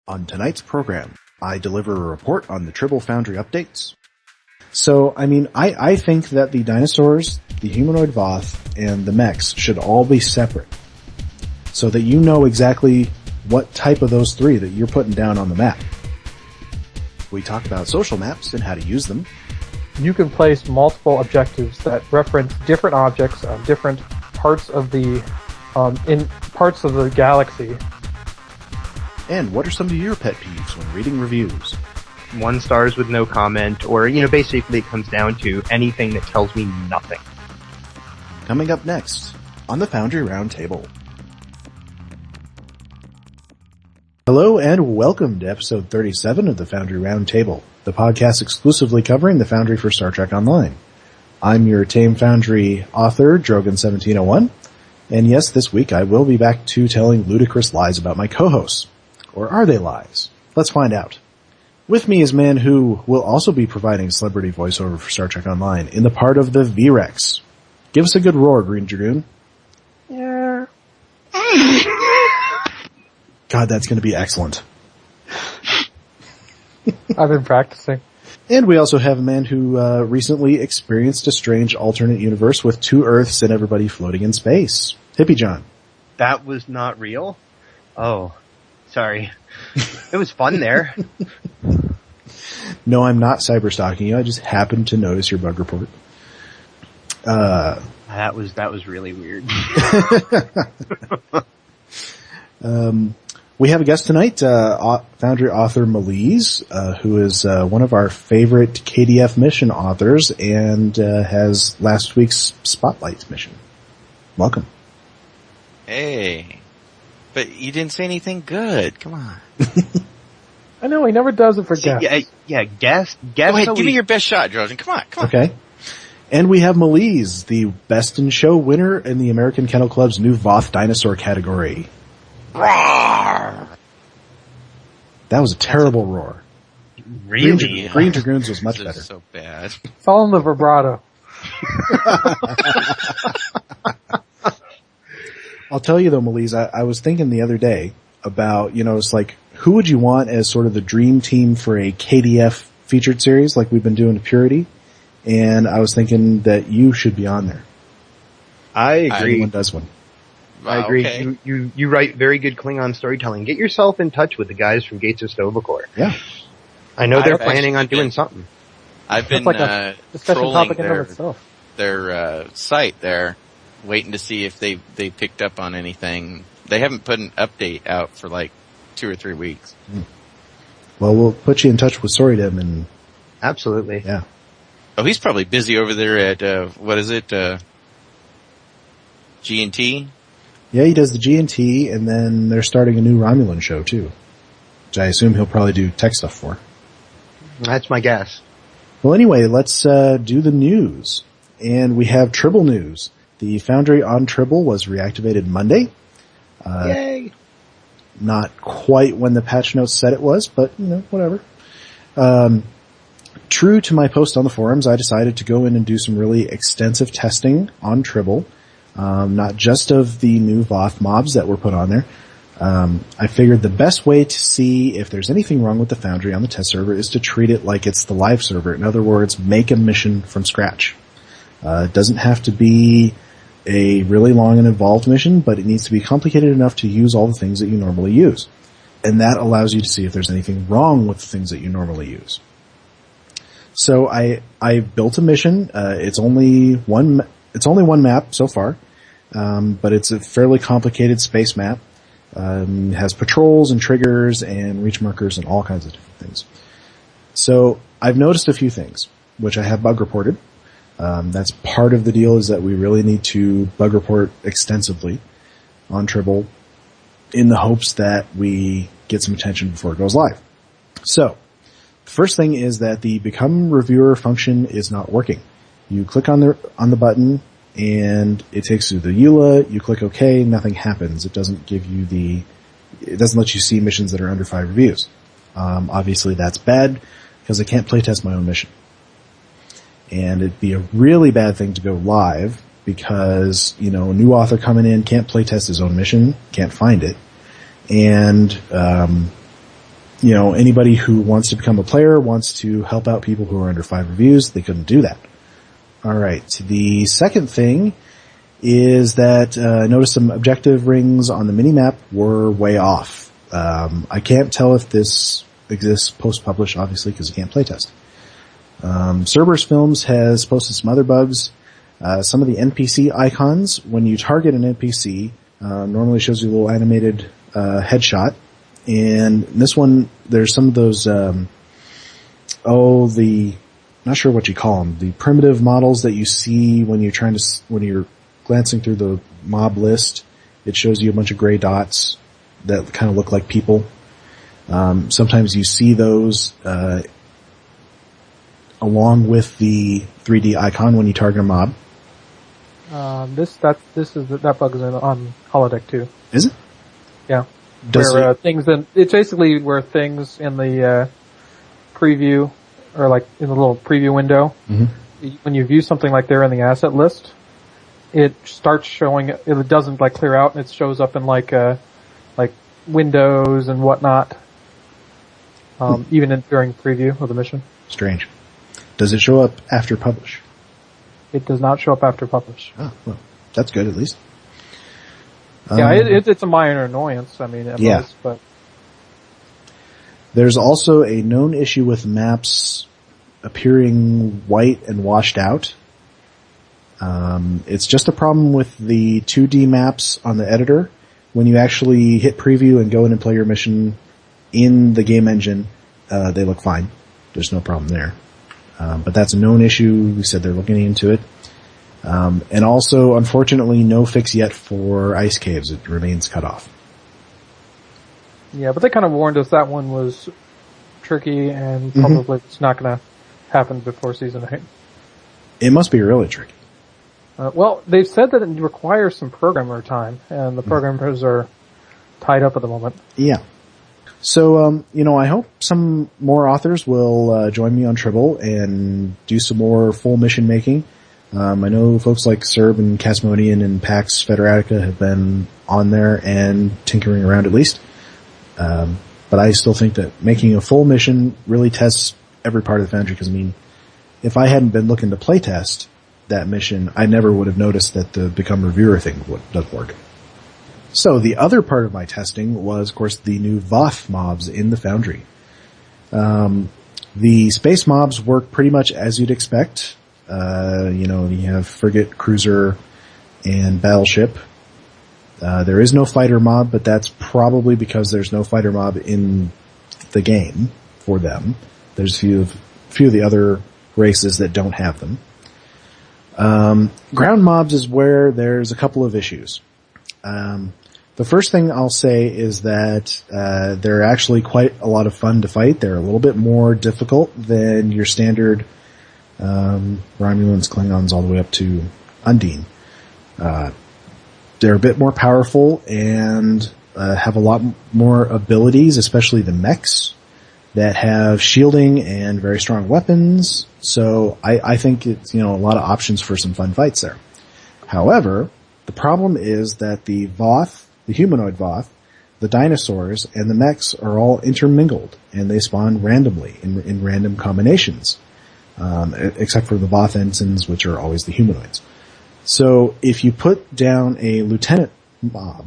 On tonight's program, I deliver a report on the Tribble Foundry updates. So, I think that the dinosaurs, the humanoid Voth, and the mechs should all be separate. So that you know exactly what type of those three that you're putting down on the map. We talk about social maps and how to use them. You can place multiple objectives that reference different objects on different parts of the, in parts of the galaxy. And what are some of your pet peeves when reading reviews? 1 stars with no comment, or, basically it comes down to anything that tells me nothing. Coming up next on the Foundry Roundtable. Hello and welcome to episode 37 of the Foundry Roundtable, the podcast exclusively covering the Foundry for Star Trek Online. I'm your tame Foundry author, Drogon1701, and yes, this week I will be back to telling ludicrous lies about my co-hosts. Or are they lies? Let's find out. With me is a man who will also be providing celebrity voiceover for Star Trek Online in the part of the V-Rex. Give us a good roar, Greendragoon. Yeah. God, that's going to be excellent. I've been practicing. And we also have a man who recently experienced a strange alternate universe with 2 Earths and everybody floating in space. Hippiejohn. That was not real? Oh, sorry. It was fun there. No, I'm not cyberstalking you. I just happened to notice your bug report. That was really weird. We have a guest tonight, Foundry author Malize, who is one of our favorite KDF mission authors and has last week's Spotlight mission. Welcome. Hey. But you didn't say anything good. Come on. I know, he never does it for guests. Yeah, guess. Go ahead, give me your best shot, Drogon. Come on. Okay. And we have Malize, the Best in Show winner in the American Kennel Club's new Voth Dinosaur category. Roar! That was a terrible roar. Really? Green Dragoons was much This better. is so bad. It's all in the vibrato. I'll tell you though, Malize, I was thinking the other day about, it's like, who would you want as sort of the dream team for a KDF featured series like we've been doing to Purity? And I was thinking that you should be on there. I agree. Anyone does one. I agree. Okay. You write very good Klingon storytelling. Get yourself in touch with the guys from Gates of Sto-Vo-Kor. Yeah. I know they're I've planning on actually doing something. I've been That's like a discussion trolling topic in and of itself. their site there, waiting to see if they picked up on anything. They haven't put an update out for like 2 or 3 weeks. Well, we'll put you in touch with Soridem and Absolutely. yeah. Oh, he's probably busy over there at, what is it, G&T? Yeah, he does the G&T, and then they're starting a new Romulan show, too. Which I assume he'll probably do tech stuff for. That's my guess. Well, anyway, let's do the news. And we have Tribble news. The Foundry on Tribble was reactivated Monday. Yay! Not quite when the patch notes said it was, but, whatever. True to my post on the forums, I decided to go in and do some really extensive testing on Tribble. Not just of the new Voth mobs that were put on there. I figured the best way to see if there's anything wrong with the Foundry on the test server is to treat it like it's the live server. In other words, make a mission from scratch. It doesn't have to be a really long and involved mission, but it needs to be complicated enough to use all the things that you normally use. And that allows you to see if there's anything wrong with the things that you normally use. So I built a mission. It's only one map so far. But it's a fairly complicated space map. It has patrols and triggers and reach markers and all kinds of different things. So I've noticed a few things, which I have bug reported. That's part of the deal, is that we really need to bug report extensively on Tribble in the hopes that we get some attention before it goes live. So the first thing is that the Become Reviewer function is not working. You click on the button, and it takes you to the EULA, you click OK, nothing happens. It doesn't let you see missions that are under 5 reviews. Obviously that's bad, because I can't playtest my own mission. And it'd be a really bad thing to go live, because, a new author coming in can't playtest his own mission, can't find it, and, anybody who wants to become a player, wants to help out people who are under 5 reviews, they couldn't do that. Alright, the second thing is that I noticed some objective rings on the minimap were way off. I can't tell if this exists post-publish, obviously, because you can't playtest. Cerberus Films has posted some other bugs. Some of the NPC icons, when you target an NPC, normally shows you a little animated headshot. And this one, there's some of those, not sure what you call them, the primitive models that you see when you're glancing through the mob list. It shows you a bunch of gray dots that kind of look like people. Sometimes you see those, along with the 3D icon when you target a mob. That bug is on holodeck too. Is it? Yeah. It's basically where things in the preview, or like in the little preview window, when you view something like they're in the asset list, it starts showing. It doesn't like clear out, and it shows up in like windows and whatnot, even during preview of the mission. Strange. Does it show up after publish? It does not show up after publish. Oh, well, that's good at least. Yeah, it's a minor annoyance. I mean, but there's also a known issue with maps appearing white and washed out. It's just a problem with the 2D maps on the editor. When you actually hit preview and go in and play your mission in the game engine, they look fine. There's no problem there. But that's a known issue. We said they're looking into it. And also, unfortunately, no fix yet for ice caves. It remains cut off. Yeah, but they kind of warned us that one was tricky and probably it's not going to happen before Season 8. It must be really tricky. Well, they've said that it requires some programmer time, and the programmers are tied up at the moment. Yeah. So, I hope some more authors will join me on Tribble and do some more full mission making. I know folks like Serb and Casmodian and Pax Federatica have been on there and tinkering around at least. But I still think that making a full mission really tests every part of the Foundry, because, if I hadn't been looking to playtest that mission, I never would have noticed that the Become Reviewer thing doesn't work. So the other part of my testing was, of course, the new Voth mobs in the Foundry. The space mobs work pretty much as you'd expect. You have frigate, cruiser, and battleship. There is no fighter mob, but that's probably because there's no fighter mob in the game for them. There's a few of the other races that don't have them. Ground mobs is where there's a couple of issues. The first thing I'll say is that they're actually quite a lot of fun to fight. They're a little bit more difficult than your standard Romulans, Klingons, all the way up to Undine. They're a bit more powerful and have a lot more abilities, especially the mechs, that have shielding and very strong weapons. So I think it's, a lot of options for some fun fights there. However, the problem is that the Voth, the humanoid Voth, the dinosaurs, and the mechs are all intermingled, and they spawn randomly in random combinations, except for the Voth ensigns, which are always the humanoids. So if you put down a lieutenant mob,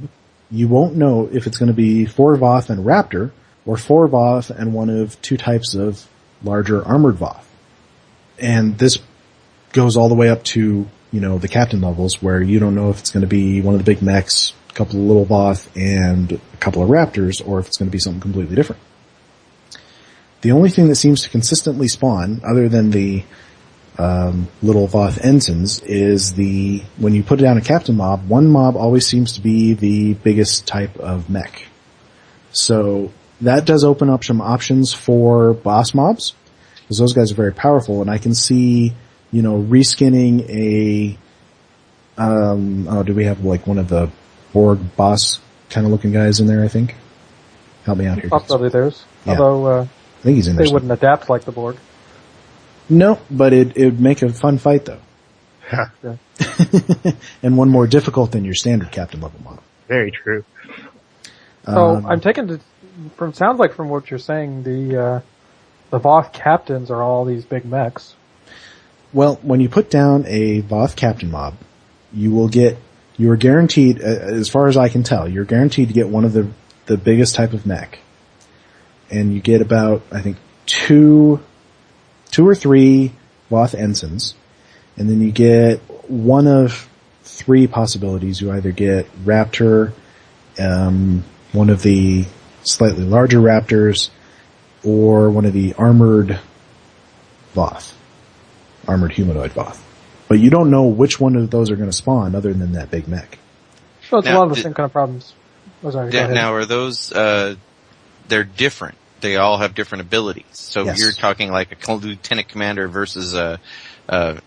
you won't know if it's going to be 4 Voth and Raptor, or 4 Voth and one of 2 types of larger armored Voth. And this goes all the way up to, the captain levels, where you don't know if it's going to be one of the big mechs, a couple of little Voth, and a couple of Raptors, or if it's going to be something completely different. The only thing that seems to consistently spawn, other than the little Voth ensigns, is when you put down a captain mob, one mob always seems to be the biggest type of mech. So that does open up some options for boss mobs, because those guys are very powerful, and I can see, reskinning a, do we have like one of the Borg boss kind of looking guys in there, I think? Help me out here. Possibly theirs. Yeah. Although, I think he's in there. They wouldn't adapt like the Borg. No, but it would make a fun fight though. Yeah. And one more difficult than your standard captain level model. Very true. So I'm taken to sounds like from what you're saying, the Voth captains are all these big mechs. Well, when you put down a Voth captain mob, you are guaranteed, as far as I can tell, you're guaranteed to get one of the biggest type of mech. And you get about, I think, two or three Voth ensigns. And then you get one of three possibilities. You either get Raptor, one of the slightly larger Raptors, or one of the armored Voth. Armored humanoid Voth. But you don't know which one of those are going to spawn other than that big mech. So it's a lot of the same kind of problems. Now, are those, they're different. They all have different abilities. So yes. You're talking like a lieutenant commander versus a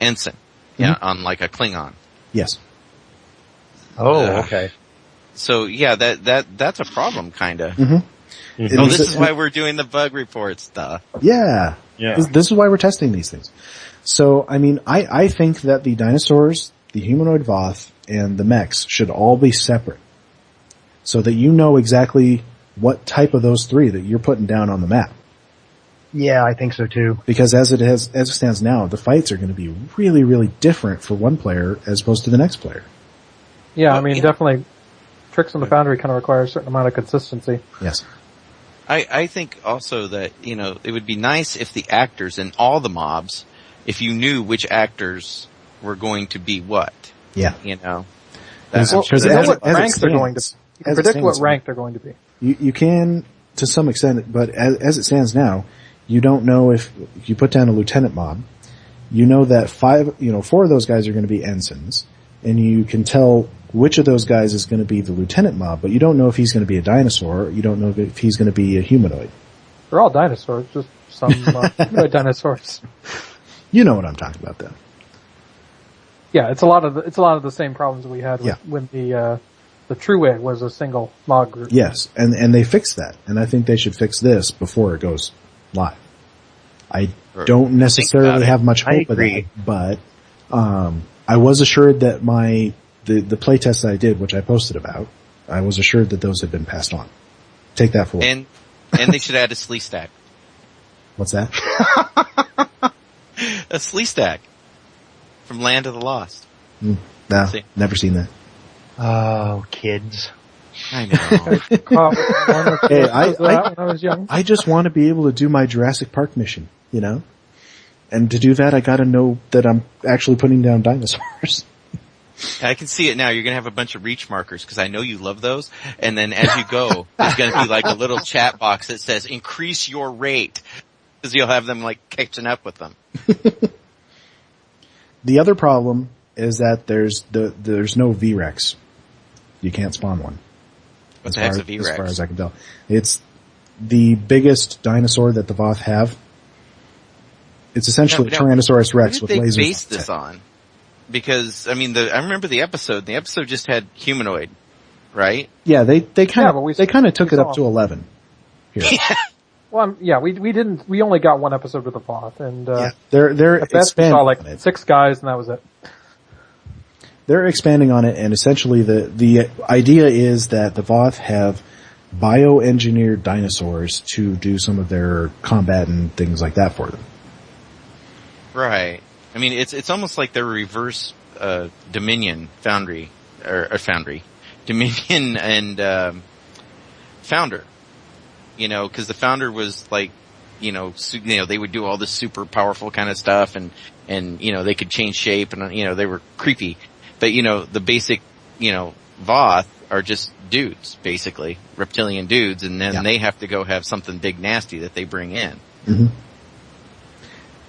ensign. Yeah, on like a Klingon. Yes. Oh, okay. So yeah, that's a problem, kinda. Mm-hmm. Oh, this is why we're doing the bug reports, duh. Yeah. This is why we're testing these things. So, I mean, I think that the dinosaurs, the humanoid Voth, and the mechs should all be separate. So that you know exactly what type of those three that you're putting down on the map. Yeah, I think so too. Because as it stands now, the fights are going to be really, really different for one player as opposed to the next player. Yeah, I mean, definitely, Tricks in the Foundry kind of require a certain amount of consistency. Yes. I think also that, it would be nice if the actors in all the mobs, if you knew which actors were going to be what. Yeah. That's because what rank they're going to. You can predict what rank they're going to be. You can, to some extent, but as it stands now, you don't know if you put down a lieutenant mob, you know that 4 of those guys are going to be ensigns, and you can tell which of those guys is going to be the lieutenant mob, but you don't know if he's going to be a dinosaur, you don't know if he's going to be a humanoid. They're all dinosaurs, just some humanoid dinosaurs. You know what I'm talking about, though. Yeah, it's a lot of the same problems we had when the True was a single mod group. Yes, and they fixed that, and I think they should fix this before it goes live. I don't necessarily have much hope of that, but I was assured that the playtests that I did, which I posted about, I was assured that those had been passed on. Take that for what? And they should add a slee stack. What's that? A slee stack from Land of the Lost. No, never seen that. Oh, kids. I know. Hey, when I was young. I just want to be able to do my Jurassic Park mission, And to do that, I gotta know that I'm actually putting down dinosaurs. I can see it now. You're going to have a bunch of reach markers because I know you love those. And then as you go, there's going to be like a little chat box that says increase your rate because you'll have them like catching up with them. The other problem is that there's no V-Rex. You can't spawn one. What the heck's a V-Rex? As far as I can tell. It's the biggest dinosaur that the Voth have. It's essentially a Tyrannosaurus Rex with lasers. What did they base this on? Because, I remember the episode. The episode just had humanoid, right? Yeah, they kind of took it up to 11 here. Well, we only got one episode with the Voth, and they're expanding on it. 6 guys, and that was it. They're expanding on it, and essentially the idea is that the Voth have bioengineered dinosaurs to do some of their combat and things like that for them. Right. It's almost like their reverse Dominion Foundry or Foundry, Dominion and Founder. Because the Founder was like, they would do all this super powerful kind of stuff, and they could change shape, and they were creepy. But the basic Voth are just dudes, basically reptilian dudes, and then they have to go have something big nasty that they bring in. Mm-hmm.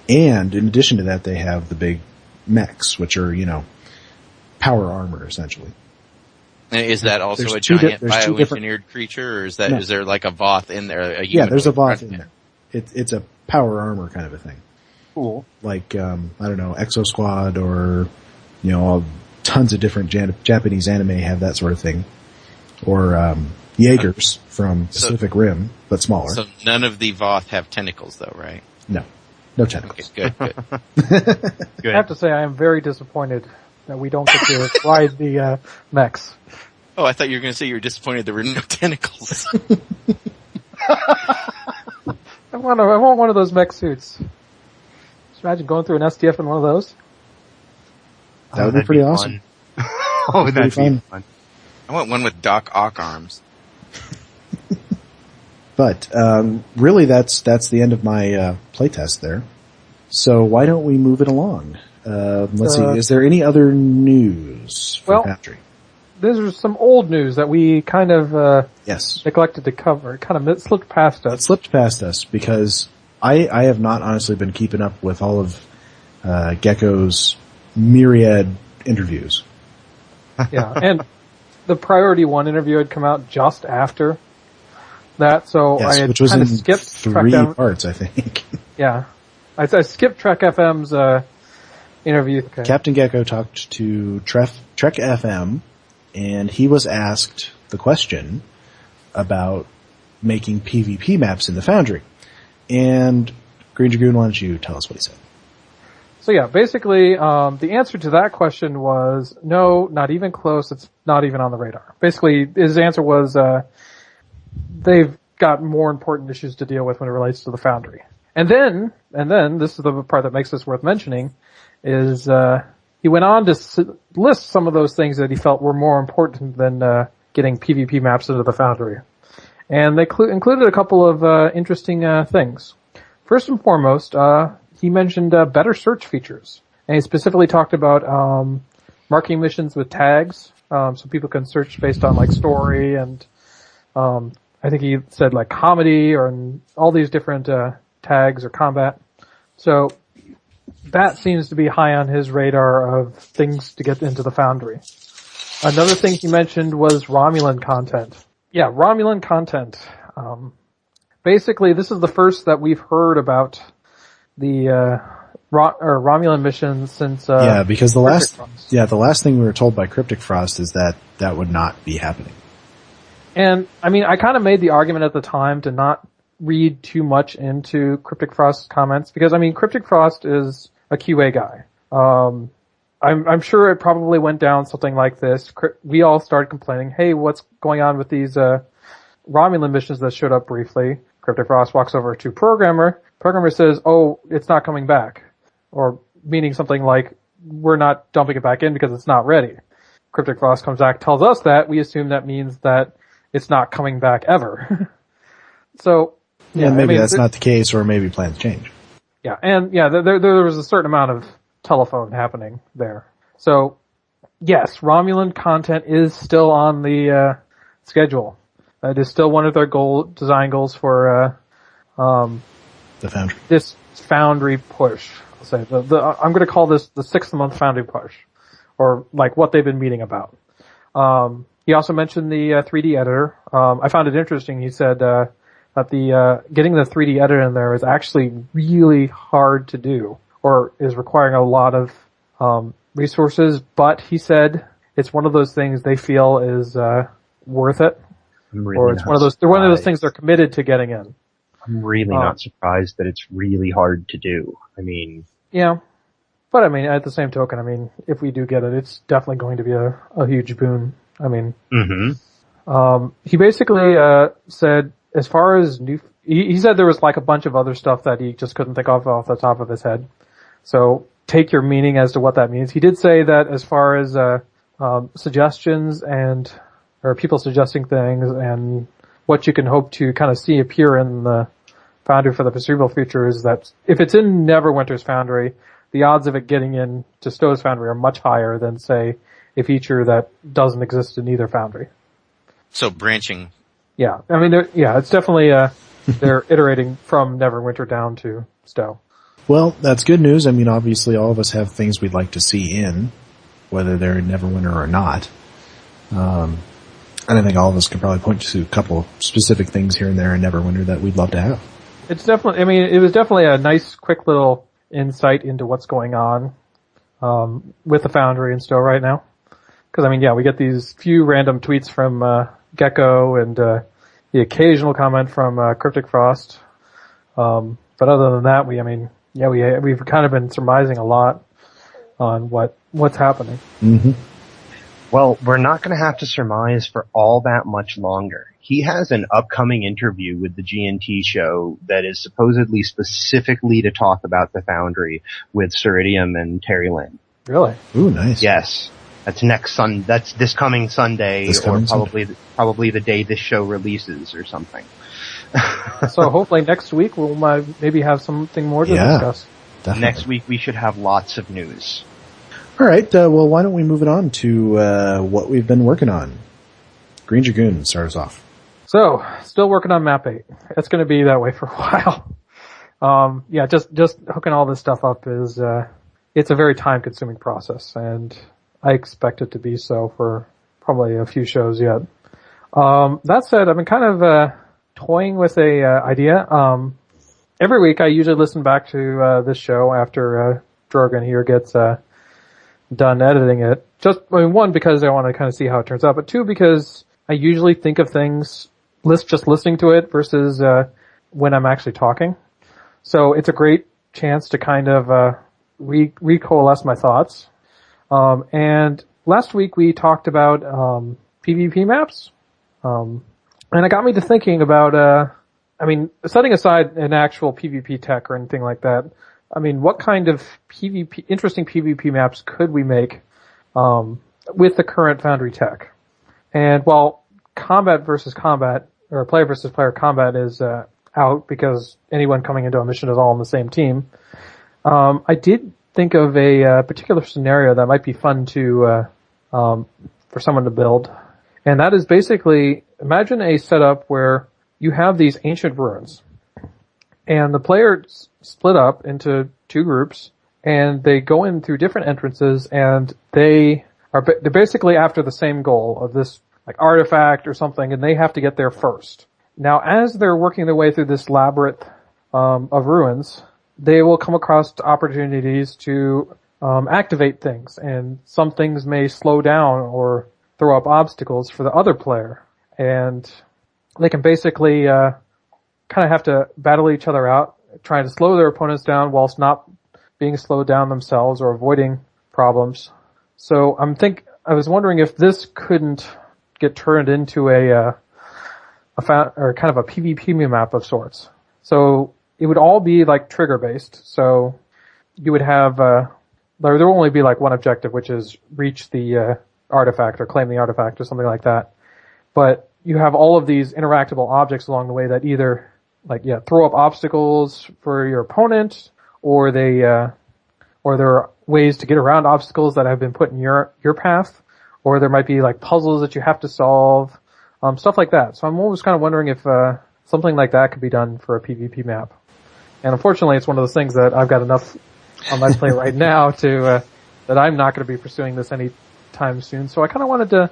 And in addition to that, they have the big mechs, which are, power armor, essentially. And is that also a giant bioengineered creature, or is there like a Voth in there? There's a Voth in there. It's a power armor kind of a thing. Cool. Like, Exo Squad or, tons of different Japanese anime have that sort of thing. Or, Jaegers from Pacific Rim, but smaller. So none of the Voth have tentacles though, right? No tentacles. Okay, good. I have to say, I am very disappointed that we don't get to ride the mechs. Oh, I thought you were going to say you were disappointed there were no tentacles. I want one of those mech suits. Just imagine going through an SDF in one of those. That would be pretty awesome. Oh, that'd be fun. I want one with Doc Ock arms. But really, that's the end of my playtest there. So why don't we move it along? Let's see. Is there any other news for Foundry? There's some old news that we kind of yes, neglected to cover. It kind of slipped past us. It slipped past us because I have not honestly been keeping up with all of Geko's myriad interviews. Yeah, and the Priority 1 interview had come out just after that, so yes, I had which was kind of in skipped 3 parts, I think. Yeah. I skipped Trek FM's interview. Okay. Captain Geko talked to Trek FM, and he was asked the question about making PvP maps in the Foundry. And Greendragoon, why don't you tell us what he said? So yeah, basically, the answer to that question was no, not even close. It's not even on the radar. Basically, his answer was they've got more important issues to deal with when it relates to the Foundry. And then this is the part that makes this worth mentioning, is he went on to list some of those things that he felt were more important than getting PvP maps into the Foundry. And they included a couple of interesting things. First and foremost, he mentioned better search features. And he specifically talked about marking missions with tags, so people can search based on like story and I think he said like comedy or all these different tags or combat. So that seems to be high on his radar of things to get into the Foundry. Another thing he mentioned was Romulan content. Yeah, Romulan content. Basically, this is the first that we've heard about the Romulan missions since because the last thing we were told by Cryptic Frost is that would not be happening. And I mean, I kind of made the argument at the time to not read too much into Cryptic Frost's comments because I mean, Cryptic Frost is a QA guy. I'm sure it probably went down something like this. We all started complaining, hey, what's going on with these Romulan missions that showed up briefly? Cryptic Frost walks over to Programmer. Programmer says, oh, it's not coming back. Or meaning something like, we're not dumping it back in because it's not ready. Cryptic Frost comes back, tells us that. We assume that means that it's not coming back ever. So, yeah, maybe that's not the case, or maybe plans change. Yeah, and yeah, there was a certain amount of telephone happening there. So, yes, Romulan content is still on the schedule. It is still one of their design goals for the Foundry. This Foundry push. I'll say I'm going to call this the 6th-month Foundry push, or like what they've been meeting about. He also mentioned the 3D editor. I found it interesting. He said that the getting the 3D editor in there is actually really hard to do, or is requiring a lot of resources. But he said it's one of those things they feel is worth it, or it's one of those things they're committed to getting in. I'm really not surprised that it's really hard to do. I mean, yeah, but I mean, at the same token, I mean, if we do get it, it's definitely going to be a huge boon. I mean, he basically said, as far as he said there was like a bunch of other stuff that he just couldn't think of off the top of his head. So take your meaning as to what that means. He did say that as far as suggestions or people suggesting things and what you can hope to kind of see appear in the Foundry for the foreseeable future is that if it's in Neverwinter's Foundry, the odds of it getting into Stowe's Foundry are much higher than, say, a feature that doesn't exist in either Foundry. So branching. Yeah, I mean, it's definitely they're iterating from Neverwinter down to Stowe. Well, that's good news. I mean, obviously all of us have things we'd like to see in, whether they're in Neverwinter or not. And I think all of us can probably point to a couple of specific things here and there in Neverwinter that we'd love to have. It's definitely, I mean, it was definitely a nice, quick little insight into what's going on with the Foundry and Stowe right now. Because, I mean, yeah, we get these few random tweets from Geko and the occasional comment from Cryptic Frost. But other than that, we've kind of been surmising a lot on what's happening. Mm-hmm. Well, we're not going to have to surmise for all that much longer. He has an upcoming interview with the G&T show that is supposedly specifically to talk about the Foundry with Ceridium and Terry Lynn. Really? Ooh, nice. Yes. That's this coming Sunday, probably the day this show releases or something. So hopefully next week we'll maybe have something more to discuss. Definitely. Next week we should have lots of news. All right, well, why don't we move it on to what we've been working on? Greendragoon, start us off. So, still working on Map 8. It's going to be that way for a while. Just hooking all this stuff up is it's a very time-consuming process, and I expect it to be so for probably a few shows yet. That said, I've been kind of toying with a idea. Every week I usually listen back to this show after Drogan here gets done editing it. One, because I want to kind of see how it turns out, but two, because I usually think of things just listening to it versus when I'm actually talking. So it's a great chance to kind of recoalesce my thoughts. And last week we talked about PvP maps. And it got me to thinking about setting aside an actual PvP tech or anything like that, what kind of interesting PvP maps could we make with the current Foundry tech? And while combat versus combat, or player versus player combat is out because anyone coming into a mission is all on the same team, I did think of a particular scenario that might be fun to for someone to build. And that is basically, imagine a setup where you have these ancient ruins. And the players split up into two groups, and they go in through different entrances, and they're basically after the same goal of this like artifact or something, and they have to get there first. Now, as they're working their way through this labyrinth of ruins, they will come across opportunities to activate things, and some things may slow down or throw up obstacles for the other player, and they can basically kind of have to battle each other out, trying to slow their opponents down whilst not being slowed down themselves or avoiding problems. So I was wondering if this couldn't get turned into a kind of a PvP map of sorts. So it would all be like trigger based. So you would have there will only be like one objective, which is reach the artifact or claim the artifact or something like that. But you have all of these interactable objects along the way that either throw up obstacles for your opponent, or there are ways to get around obstacles that have been put in your path, or there might be like puzzles that you have to solve, stuff like that. So I'm always kind of wondering if something like that could be done for a PvP map. And unfortunately, it's one of those things that I've got enough on my plate right now to that I'm not going to be pursuing this anytime soon. So I kind of wanted to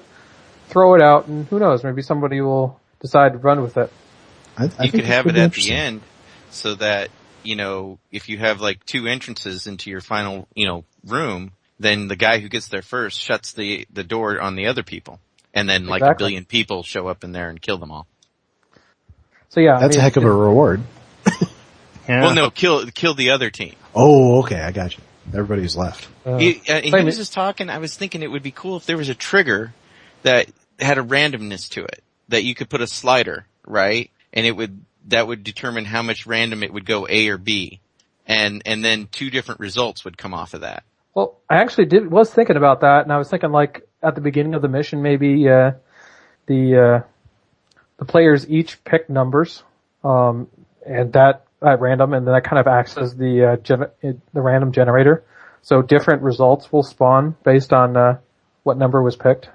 throw it out, and who knows, maybe somebody will decide to run with it. You could have it at the end so that, if you have like two entrances into your final, room, then the guy who gets there first shuts the door on the other people. And then like a billion people show up in there and kill them all. So yeah. That's a heck of a reward. Yeah. Well, no, kill the other team. Oh, okay, I got you. Everybody's left. He was just talking, I was thinking it would be cool if there was a trigger that had a randomness to it. That you could put a slider, right? And that would determine how much random it would go A or B. And then two different results would come off of that. Well, I actually was thinking about that, and I was thinking like at the beginning of the mission, maybe, the players each pick numbers, and that at random, and then that kind of acts as the random generator. So different results will spawn based on, what number was picked.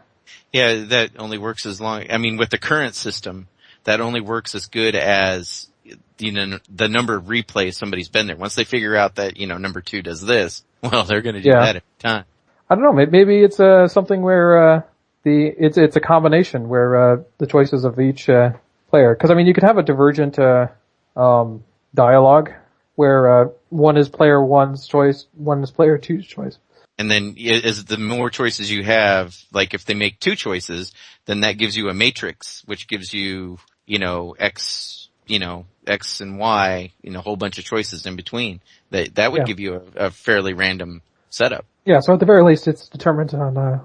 Yeah, that only works with the current system, that only works as good as, the number of replays somebody's been there. Once they figure out that, number 2 does this, well, they're gonna do that every time. I don't know, maybe it's, something where, it's a combination where, the choices of each, player. Cause you could have a divergent, dialogue where, one is player 1's choice, one is player 2's choice. And then as the more choices you have, like if they make 2 choices, then that gives you a matrix, which gives you, X, X and Y, a whole bunch of choices in between. That would give you a fairly random setup. Yeah, so at the very least it's determined on,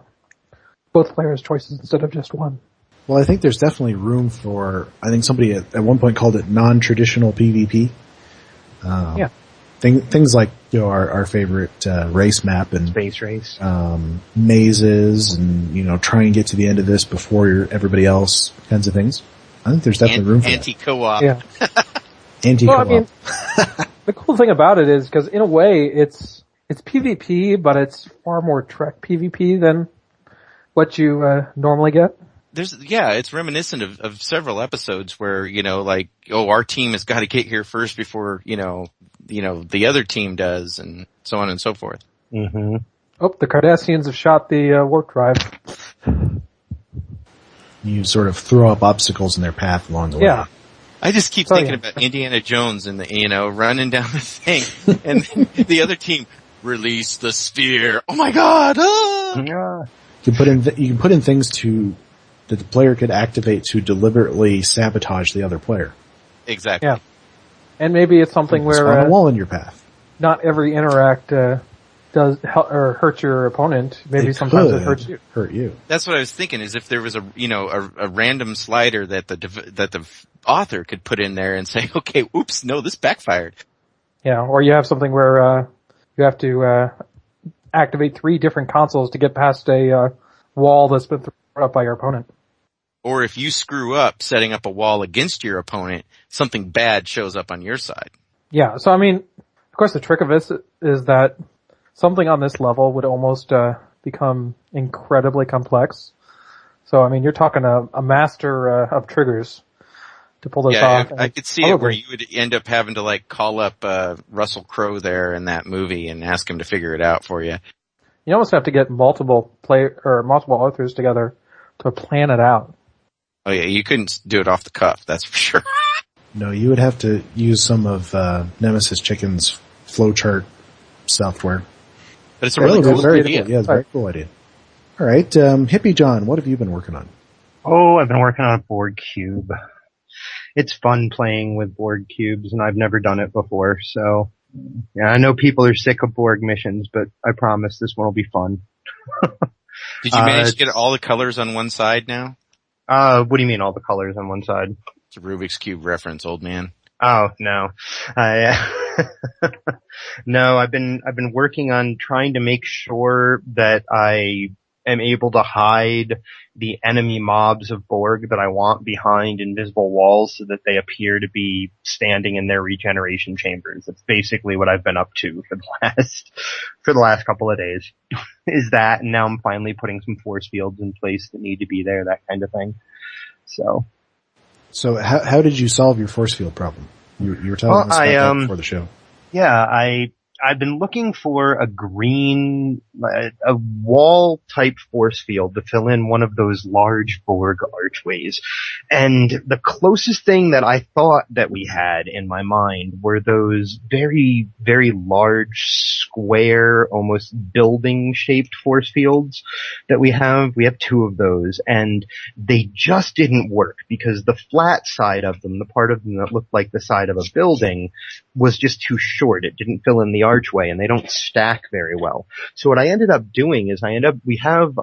both players' choices instead of just one. Well, I think there's definitely room for, I think somebody at one point called it non-traditional PvP. Yeah. Things like, our favorite, race map and Space race. Mazes and, try and get to the end of this before everybody else kinds of things. I think there's definitely room for anti-co-op. Yeah. Anti-co-op. Well, the cool thing about it is, because in a way it's PvP, but it's far more Trek PvP than what you, normally get. It's reminiscent of several episodes where, our team has got to get here first before, the other team does, and so on and so forth. Mm-hmm. Oh, the Cardassians have shot the warp drive. You sort of throw up obstacles in their path along the way. Yeah. I just keep thinking about Indiana Jones and running down the thing, and then the other team, release the spear. Oh my god! Ah! Yeah. You can put in things that the player could activate to deliberately sabotage the other player. Exactly. Yeah. And maybe it's something where spawn a wall in your path. Not every interact does help or hurt your opponent. Maybe sometimes it hurts you. Hurt you. That's what I was thinking. Is if there was a random slider that the author could put in there and say, okay, oops, no, this backfired. Yeah, or you have something where you have to activate 3 different consoles to get past a wall that's been thrown up by your opponent. Or if you screw up setting up a wall against your opponent, something bad shows up on your side. Yeah, so of course the trick of this is that something on this level would almost become incredibly complex. So, you're talking a master of triggers to pull this off. I could see it where you would end up having to call up Russell Crowe there in that movie and ask him to figure it out for you. You almost have to get multiple authors together to plan it out. Oh yeah, you couldn't do it off the cuff, that's for sure. No, you would have to use some of Nemesis Chicken's flowchart software. But it's a really cool idea. Cool. Yeah, it's a very cool idea. All right, Hippiejohn, what have you been working on? Oh, I've been working on a Borg cube. It's fun playing with Borg cubes, and I've never done it before, so yeah, I know people are sick of Borg missions, but I promise this one will be fun. Did you manage to get all the colors on one side now? What do you mean all the colors on one side? It's a Rubik's Cube reference, old man. Oh, no. No, I've been working on trying to make sure that I am able to hide the enemy mobs of Borg that I want behind invisible walls so that they appear to be standing in their regeneration chambers. That's basically what I've been up to for the last couple of days. Is that, and now I'm finally putting some force fields in place that need to be there, that kind of thing. So how did you solve your force field problem? You were telling us about that before the show. Yeah, I've been looking for a wall type force field to fill in one of those large Borg archways. And the closest thing that I thought that we had in my mind were those very, very large square, almost building shaped force fields that we have. We have 2 of those, and they just didn't work because the flat side of them, the part of them that looked like the side of a building, was just too short. It didn't fill in the archway, and they don't stack very well. So what I ended up doing is we have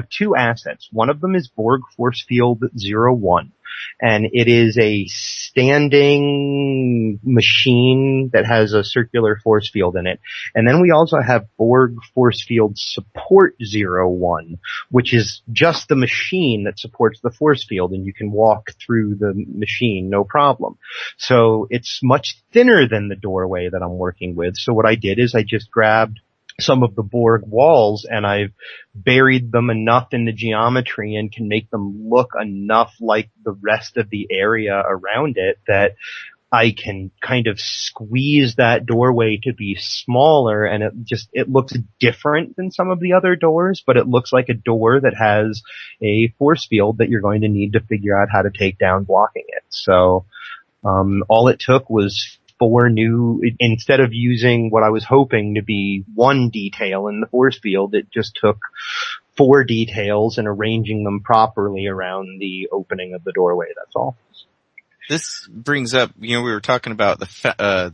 2 assets. One of them is Borg Force Field 01. And it is a standing machine that has a circular force field in it. And then we also have Borg Force Field Support 01, which is just the machine that supports the force field, and you can walk through the machine no problem. So it's much thinner than the doorway that I'm working with. So what I did is I just grabbed some of the Borg walls and I've buried them enough in the geometry and can make them look enough like the rest of the area around it that I can kind of squeeze that doorway to be smaller, and it looks different than some of the other doors, but it looks like a door that has a force field that you're going to need to figure out how to take down blocking it. So all it took was 4 new, instead of using what I was hoping to be 1 detail in the force field, it just took 4 details and arranging them properly around the opening of the doorway, that's all. This brings up, we were talking about the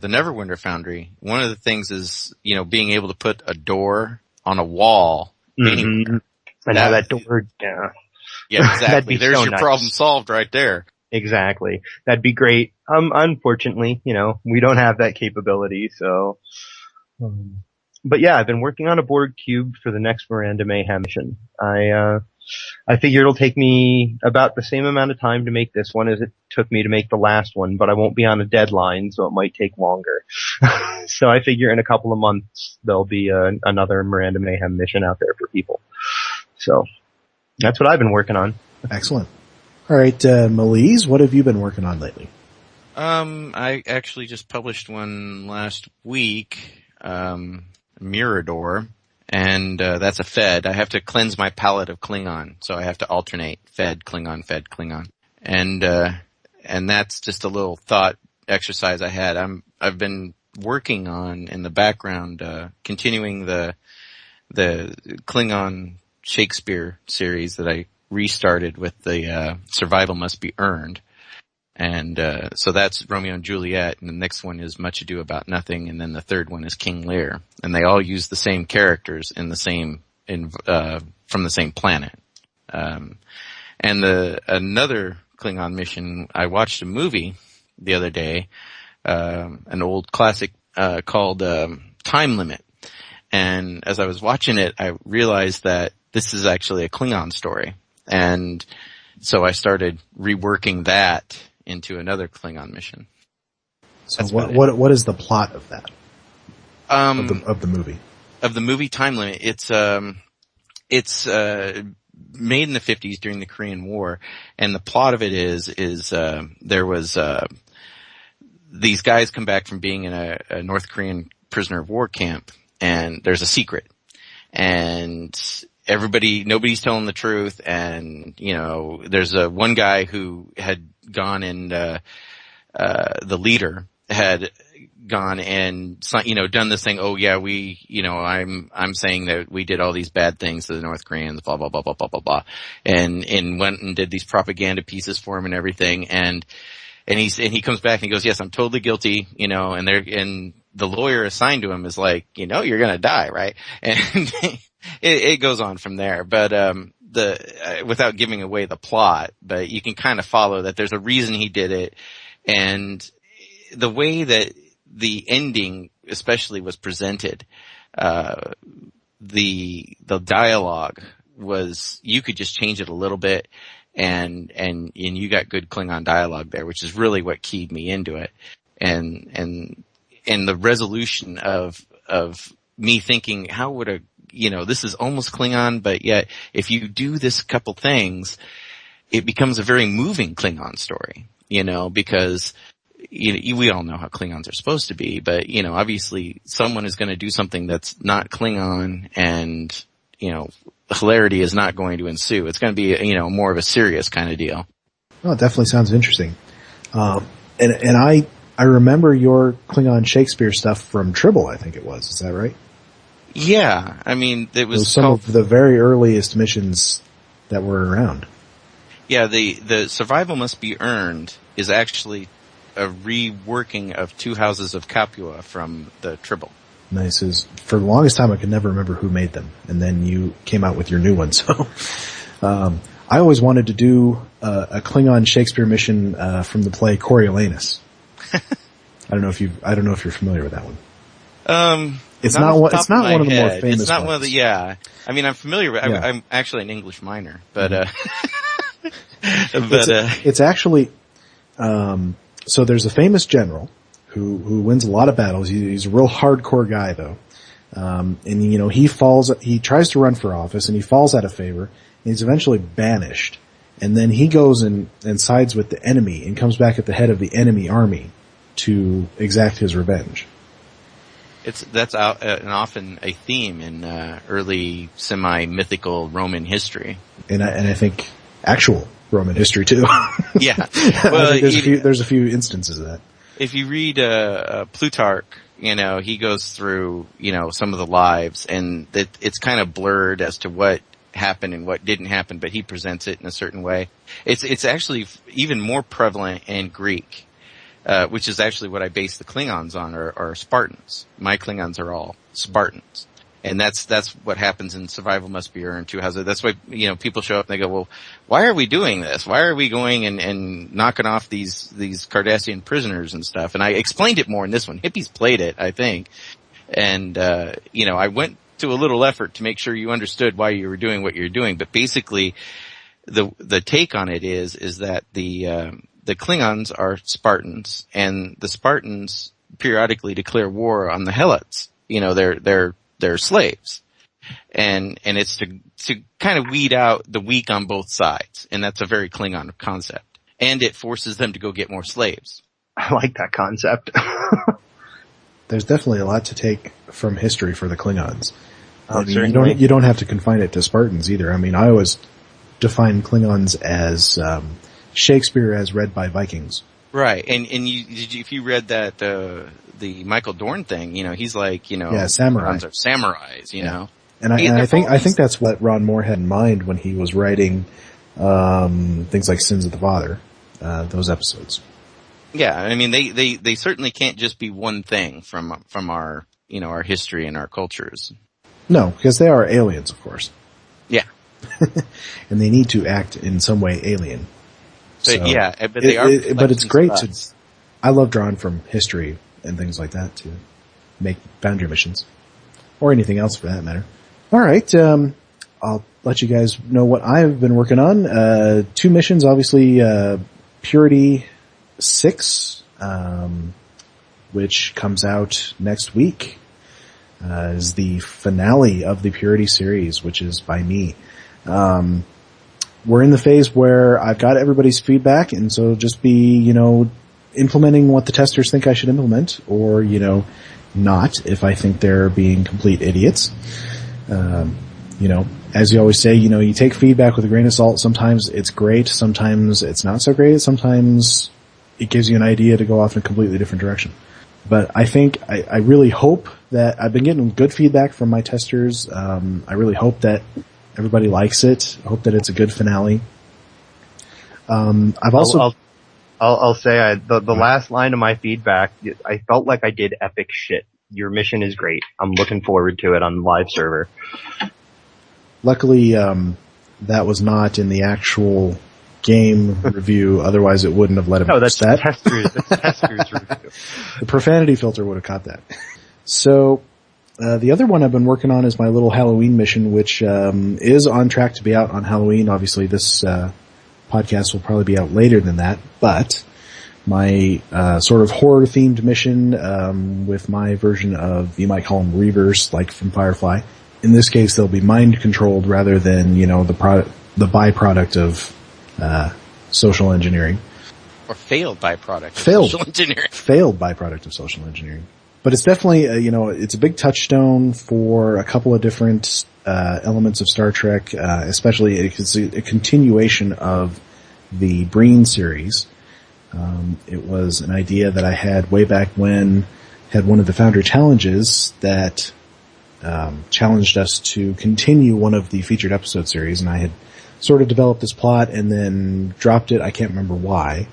Neverwinter Foundry. One of the things is, being able to put a door on a wall anywhere. And now that door, yeah. Yeah, exactly. There's so your nice. problem solved right there. Exactly. That'd be great. Unfortunately, we don't have that capability, so. But yeah, I've been working on a board cube for the next Miranda Mayhem mission. I figure it'll take me about the same amount of time to make this one as it took me to make the last one, but I won't be on a deadline, so it might take longer. So I figure in a couple of months there'll be another Miranda Mayhem mission out there for people. So that's what I've been working on. Excellent. All right, Malize, what have you been working on lately? I actually just published one last week, Mirador, and that's a Fed. I have to cleanse my palette of Klingon, so I have to alternate Fed, Klingon. And that's just a little thought exercise I had. I've been working on in the background, continuing the Klingon Shakespeare series that I restarted with the Survival Must Be Earned. And so that's Romeo and Juliet, and the next one is Much Ado About Nothing, and then the third one is King Lear. And they all use the same characters from the same planet. And another Klingon mission, I watched a movie the other day, an old classic called Time Limit. And as I was watching it, I realized that this is actually a Klingon story. And so I started reworking that into another Klingon mission. So what is the plot of that? Of the movie? Of the movie Time Limit, it's made in the 50s during the Korean War, and the plot of it is there was these guys come back from being in a North Korean prisoner of war camp, and there's a secret. And nobody's telling the truth, and there's one guy who had gone and the leader had gone and done this thing. Oh yeah, I'm saying that we did all these bad things to the North Koreans, blah blah blah blah blah blah blah, and went and did these propaganda pieces for him and everything, and he comes back and he goes, yes, I'm totally guilty, and the lawyer assigned to him is like, you're gonna die, right? And it goes on from there, but without giving away the plot, but you can kind of follow that there's a reason he did it, and the way that the ending especially was presented, the dialogue was, you could just change it a little bit, and you got good Klingon dialogue there, which is really what keyed me into it, and the resolution of me thinking, how would this is almost Klingon, but yet if you do this couple things, it becomes a very moving Klingon story, because we all know how Klingons are supposed to be, but obviously someone is going to do something that's not Klingon, and hilarity is not going to ensue. It's going to be more of a serious kind of deal. Well, it definitely sounds interesting. And I remember your Klingon Shakespeare stuff from Tribble, I think it was. Is that right? Yeah, I mean, it was some of the very earliest missions that were around. Yeah, the Survival Must Be Earned is actually a reworking of Two Houses of Capua from the Tribble. Nice. For the longest time, I could never remember who made them, and then you came out with your new one. So, I always wanted to do a Klingon Shakespeare mission from the play Coriolanus. I don't know if you're familiar with that one. It's not one of the more famous ones. It's not one of the, yeah. I mean, I'm familiar with, yeah. I'm actually an English minor, but, it's actually, so there's a famous general who wins a lot of battles. He's a real hardcore guy though. And he tries to run for office and he falls out of favor and he's eventually banished. And then he goes and sides with the enemy and comes back at the head of the enemy army to exact his revenge. That's often a theme in early semi-mythical Roman history, and I think actual Roman history too. Yeah, well, there's a few instances of that. If you read Plutarch, he goes through some of the lives, and it's kind of blurred as to what happened and what didn't happen, but he presents it in a certain way. It's actually even more prevalent in Greek. Which is actually what I base the Klingons on, are Spartans. My Klingons are all Spartans. And that's what happens in Survival Must Be Earned too. That's why, people show up and they go, well, why are we doing this? Why are we going and knocking off these Cardassian prisoners and stuff? And I explained it more in this one. Hippies played it, I think. And, I went to a little effort to make sure you understood why you were doing what you're doing. But basically, the take on it is that the Klingons are Spartans, and the Spartans periodically declare war on the Helots. They're slaves. And it's to kind of weed out the weak on both sides. And that's a very Klingon concept. And it forces them to go get more slaves. I like that concept. There's definitely a lot to take from history for the Klingons. Oh, you don't have to confine it to Spartans either. I mean, I always define Klingons as Shakespeare as read by Vikings. Right. And if you read that the Michael Dorn thing, he's like, samurai. Klingons are samurais, you know. And I think that's what Ron Moore had in mind when he was writing things like Sins of the Father, those episodes. Yeah, I mean they certainly can't just be one thing from our our history and our cultures. No, because they are aliens, of course. Yeah. And they need to act in some way alien. But they are. But it's great I love drawing from history and things like that to make Foundry missions. Or anything else for that matter. Alright, I'll let you guys know what I've been working on. 2 missions, obviously, Purity 6, which comes out next week, is the finale of the Purity series, which is by me. We're in the phase where I've got everybody's feedback, and so just be, implementing what the testers think I should implement, or, not if I think they're being complete idiots. As you always say, you take feedback with a grain of salt. Sometimes it's great, sometimes it's not so great, sometimes it gives you an idea to go off in a completely different direction. But I think, I really hope that I've been getting good feedback from my testers. I really hope that everybody likes it. I hope that it's a good finale. I've also... I'll say the last line of my feedback, I felt like I did epic shit. Your mission is great. I'm looking forward to it on the live server. Luckily, that was not in the actual game review. Otherwise, it wouldn't have let him. No, that's testers review. The profanity filter would have caught that. So, the other one I've been working on is my little Halloween mission, which is on track to be out on Halloween. Obviously, this podcast will probably be out later than that, but my sort of horror-themed mission with my version of, you might call them reavers, like from Firefly. In this case, they'll be mind-controlled rather than, the byproduct of social engineering. Or failed byproduct of social engineering. Failed byproduct of social engineering. But it's definitely, it's a big touchstone for a couple of different elements of Star Trek, especially it's a continuation of the Breen series. It was an idea that I had way back when, had one of the Foundry challenges that challenged us to continue one of the featured episode series, and I had sort of developed this plot and then dropped it. I can't remember why.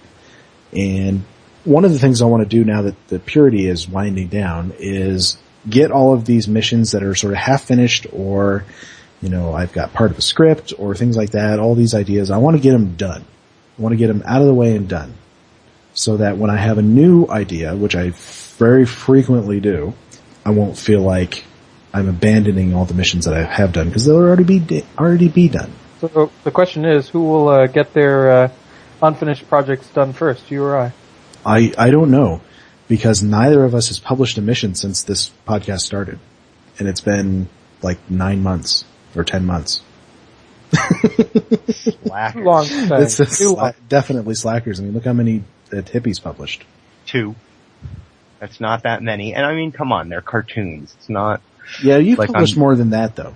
And one of the things I want to do now that the Purity is winding down is get all of these missions that are sort of half finished, or, I've got part of a script or things like that, all these ideas. I want to get them done. I want to get them out of the way and done, so that when I have a new idea, which I very frequently do, I won't feel like I'm abandoning all the missions that I have done, because they'll already be done. So the question is, who will get their unfinished projects done first, you or I? I don't know, because neither of us has published a mission since this podcast started, and it's been like 9 months or 10 months. Slackers. Long time. It's definitely slackers. I mean, look how many that Hippies published. 2. That's not that many. And I mean, come on, they're cartoons. It's not. Yeah, you've published more than that, though.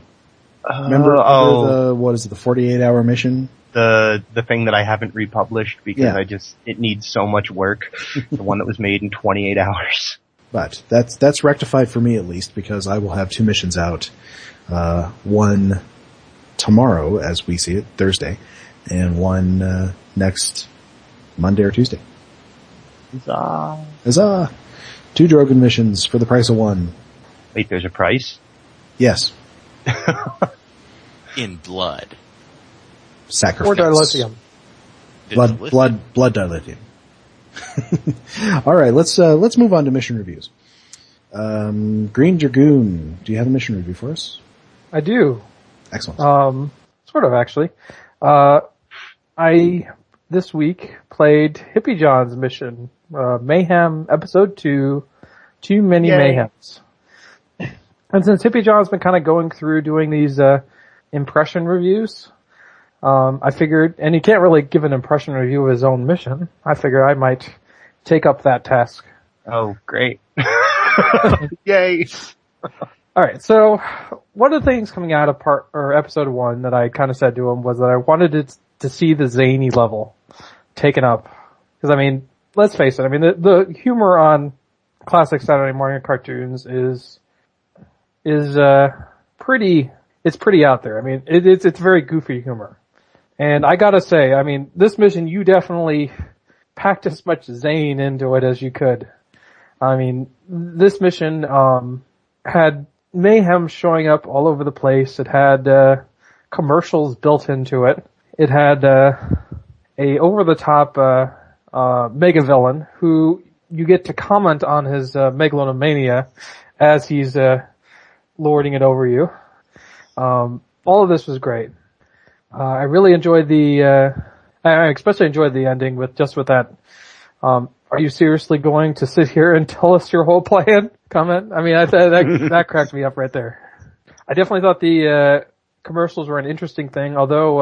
Remember the 48-hour mission? The thing that I haven't republished because it needs so much work. The one that was made in 28 hours. But that's rectified for me, at least, because I will have 2 missions out. One tomorrow, as we see it, Thursday, and one next Monday or Tuesday. Huzzah! Huzzah! 2 Drogon missions for the price of 1. Wait, there's a price? Yes. In blood. Sacrifice. Or dilithium. Blood dilithium. All right, let's move on to mission reviews. Greendragoon, do you have a mission review for us? I do. Excellent. Sort of, actually. I, this week, played Hippiejohn's mission, Mayhem Episode 2, Too Many Mayhems. And since Hippiejohn's been kind of going through doing these, impression reviews, I figured, and he can't really give an impression review of his own mission, I figured I might take up that task. Oh, great. Yay. Alright, so one of the things coming out of episode 1 that I kind of said to him was that I wanted to see the zany level taken up. Because, I mean, let's face it, I mean, the humor on classic Saturday morning cartoons is pretty out there. I mean, it's very goofy humor. And I gotta say, I mean, this mission, you definitely packed as much zane into it as you could. I mean, this mission, had mayhem showing up all over the place. It had, commercials built into it. It had, a over-the-top, mega villain who you get to comment on his, megalomania as he's, lording it over you. All of this was great. I really enjoyed I especially enjoyed the ending with that, are you seriously going to sit here and tell us your whole plan comment? I mean, that cracked me up right there. I definitely thought the, commercials were an interesting thing, although,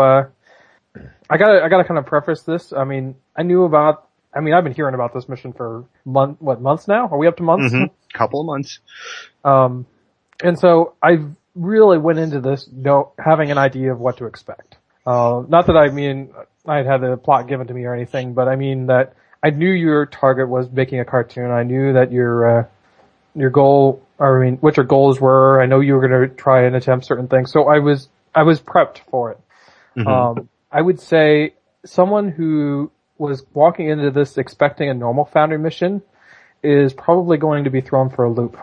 I gotta kind of preface this. I mean, I've been hearing about this mission for months now? Are we up to months? Mm-hmm. Couple of months. And so I really went into this having an idea of what to expect. Not that I'd had the plot given to me or anything, but I mean that I knew your target was making a cartoon. I knew that your goal, what your goals were. I know you were going to try and attempt certain things. So I was prepped for it. Mm-hmm. I would say someone who was walking into this expecting a normal Foundry mission is probably going to be thrown for a loop.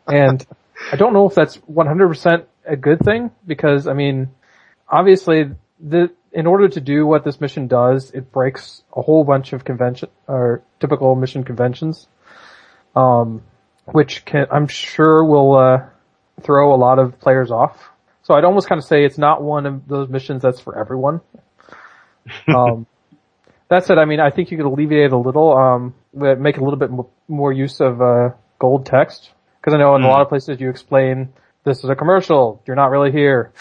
And I don't know if that's 100% a good thing because, I mean, obviously in order to do what this mission does, it breaks a whole bunch of typical mission conventions, which I'm sure will, throw a lot of players off. So I'd almost kind of say it's not one of those missions that's for everyone. That said, I mean, I think you could alleviate a little, make a little bit more use of, gold text. Cause I know in a lot of places you explain, this is a commercial, you're not really here.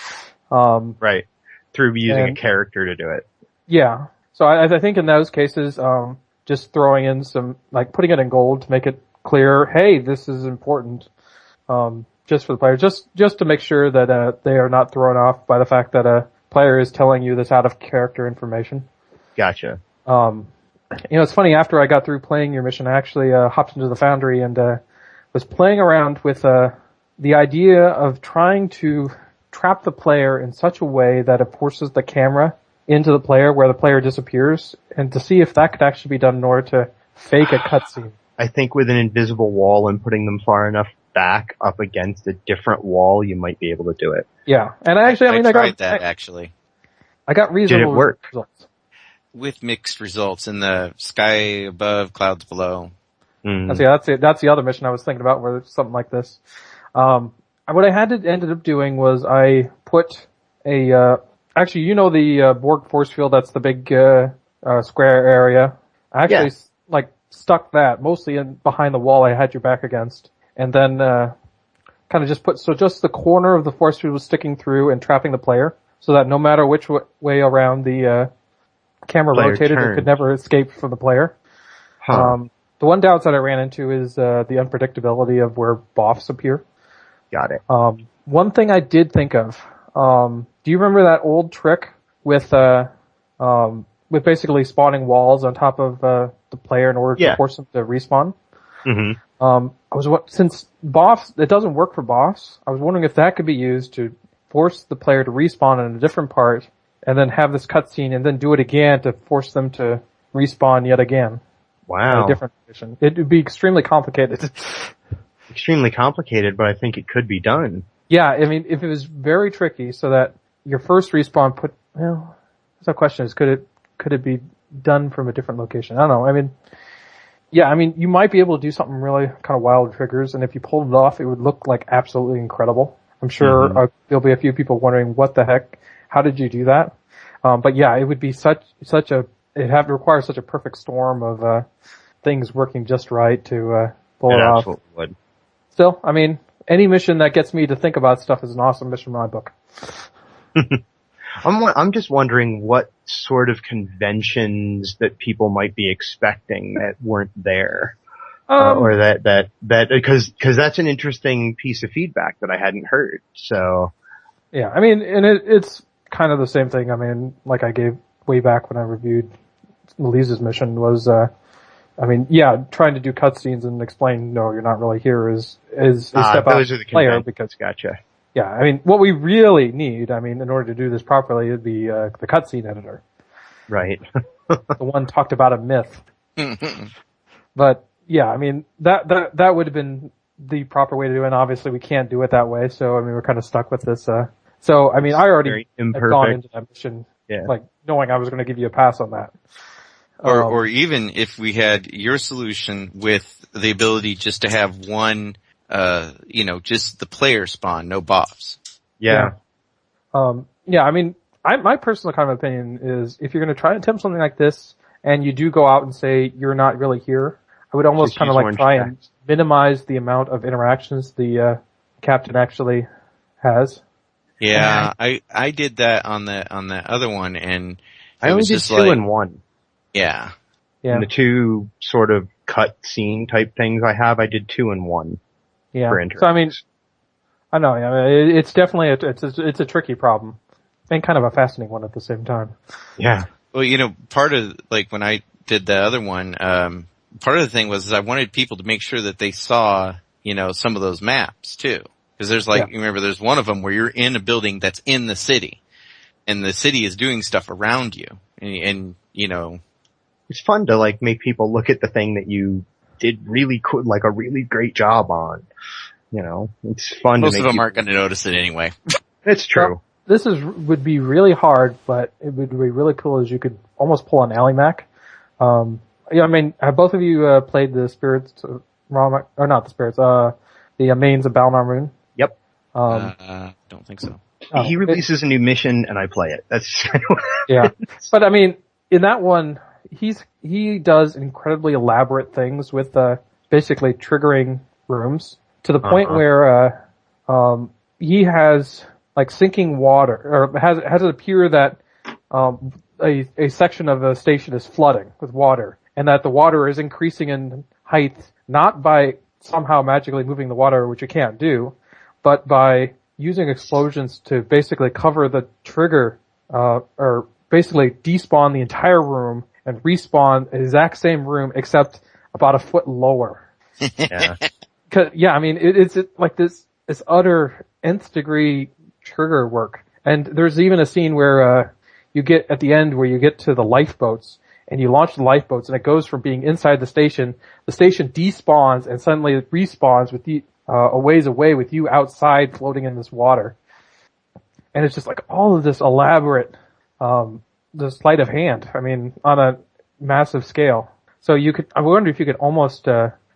Right. Through using a character to do it. Yeah. So I think in those cases, just throwing in putting it in gold to make it clear, hey, this is important, just for the player, just to make sure that, they are not thrown off by the fact that a player is telling you this out of character information. Gotcha. It's funny, after I got through playing your mission, I actually, hopped into the Foundry and, was playing around with, the idea of trying to trap the player in such a way that it forces the camera into the player where the player disappears, and to see if that could actually be done in order to fake a cutscene. I think with an invisible wall and putting them far enough back up against a different wall, you might be able to do it. Yeah, and I tried that actually. I got reasonable results. With mixed results in the sky above, clouds below. Mm. That's the other mission I was thinking about, where it's something like this. What I ended up doing was I put actually, the Borg force field, that's the big, square area. I actually, stuck that mostly behind the wall I had your back against. And then, kind of just the corner of the force field was sticking through and trapping the player, so that no matter which way around the, camera player rotated, turned. It could never escape from the player. Huh. The one downside I ran into is, the unpredictability of where boffs appear. Got it. One thing I did think of, do you remember that old trick with basically spawning walls on top of, the player in order to force them to respawn? Mm-hmm. Since boffs, it doesn't work for boffs, I was wondering if that could be used to force the player to respawn in a different part, and then have this cutscene, and then do it again to force them to respawn yet again. Wow. In a different mission. It would be extremely complicated. Extremely complicated, but I think it could be done. Yeah, I mean, if it was very tricky so that your first respawn the question is, could it be done from a different location? I don't know. I mean, yeah, I mean, you might be able to do something really kind of wild triggers, and if you pulled it off, it would look like absolutely incredible. I'm sure there'll be a few people wondering, what the heck? How did you do that? But yeah, it would be require such a perfect storm of things working just right to pull it off. Absolutely would. Still, I mean, any mission that gets me to think about stuff is an awesome mission in my book. I'm just wondering what sort of conventions that people might be expecting that weren't there. Or that because that's an interesting piece of feedback that I hadn't heard. So. Yeah, I mean, and it's kind of the same thing. I mean, like I gave way back when I reviewed Malize's mission was, I mean, yeah, trying to do cutscenes and explain, no, you're not really here is a step out those are the player because, gotcha. Yeah, I mean, what we really need, I mean, in order to do this properly, it'd be, the cutscene editor. Right. The one talked about a myth. But, yeah, I mean, that would have been the proper way to do it, and obviously we can't do it that way, so, I mean, we're kind of stuck with this, so, I mean, I already had gone into that mission, like, knowing I was going to give you a pass on that. Or even if we had your solution with the ability just to have one, just the player spawn, no buffs. Yeah. Yeah, I mean, my personal kind of opinion is if you're going to try and attempt something like this and you do go out and say you're not really here, I would almost kind of like try and minimize the amount of interactions the captain actually has. Yeah, I did that on the other one, and I only did 2 and 1. Yeah. And the 2 sort of cut scene type things I did 2 and 1. Yeah. For so I mean, I know, yeah, it's definitely it's a tricky problem, and kind of a fascinating one at the same time. Yeah. Well, part of like when I did the other one, part of the thing was I wanted people to make sure that they saw, some of those maps too. Because there's remember, there's one of them where you're in a building that's in the city, and the city is doing stuff around you, and it's fun to like make people look at the thing that you did really cool, like a really great job on. It's fun. Most of them aren't going to notice it anyway. It's true. Well, this would be really hard, but it would be really cool as you could almost pull an Alley Mac. I mean, have both of you played the Spirits, or not the Spirits, the Mains of Balnar Moon? Yep. Don't think so. He releases a new mission and I play it. That's yeah. But I mean, in that one, he does incredibly elaborate things with basically triggering rooms to the point where he has like sinking water, or has it appear that a section of a station is flooding with water, and that the water is increasing in height not by somehow magically moving the water, which you can't do, but by using explosions to basically cover the trigger, or basically despawn the entire room and respawn the exact same room except about a foot lower. Yeah. I mean, it's like this utter nth degree trigger work. And there's even a scene where, you get at the end where you get to the lifeboats and you launch the lifeboats and it goes from being inside the station despawns and suddenly it respawns with you, a ways away with you outside floating in this water. And it's just like all of this elaborate, the sleight of hand. I mean, on a massive scale. So I wonder if you could almost,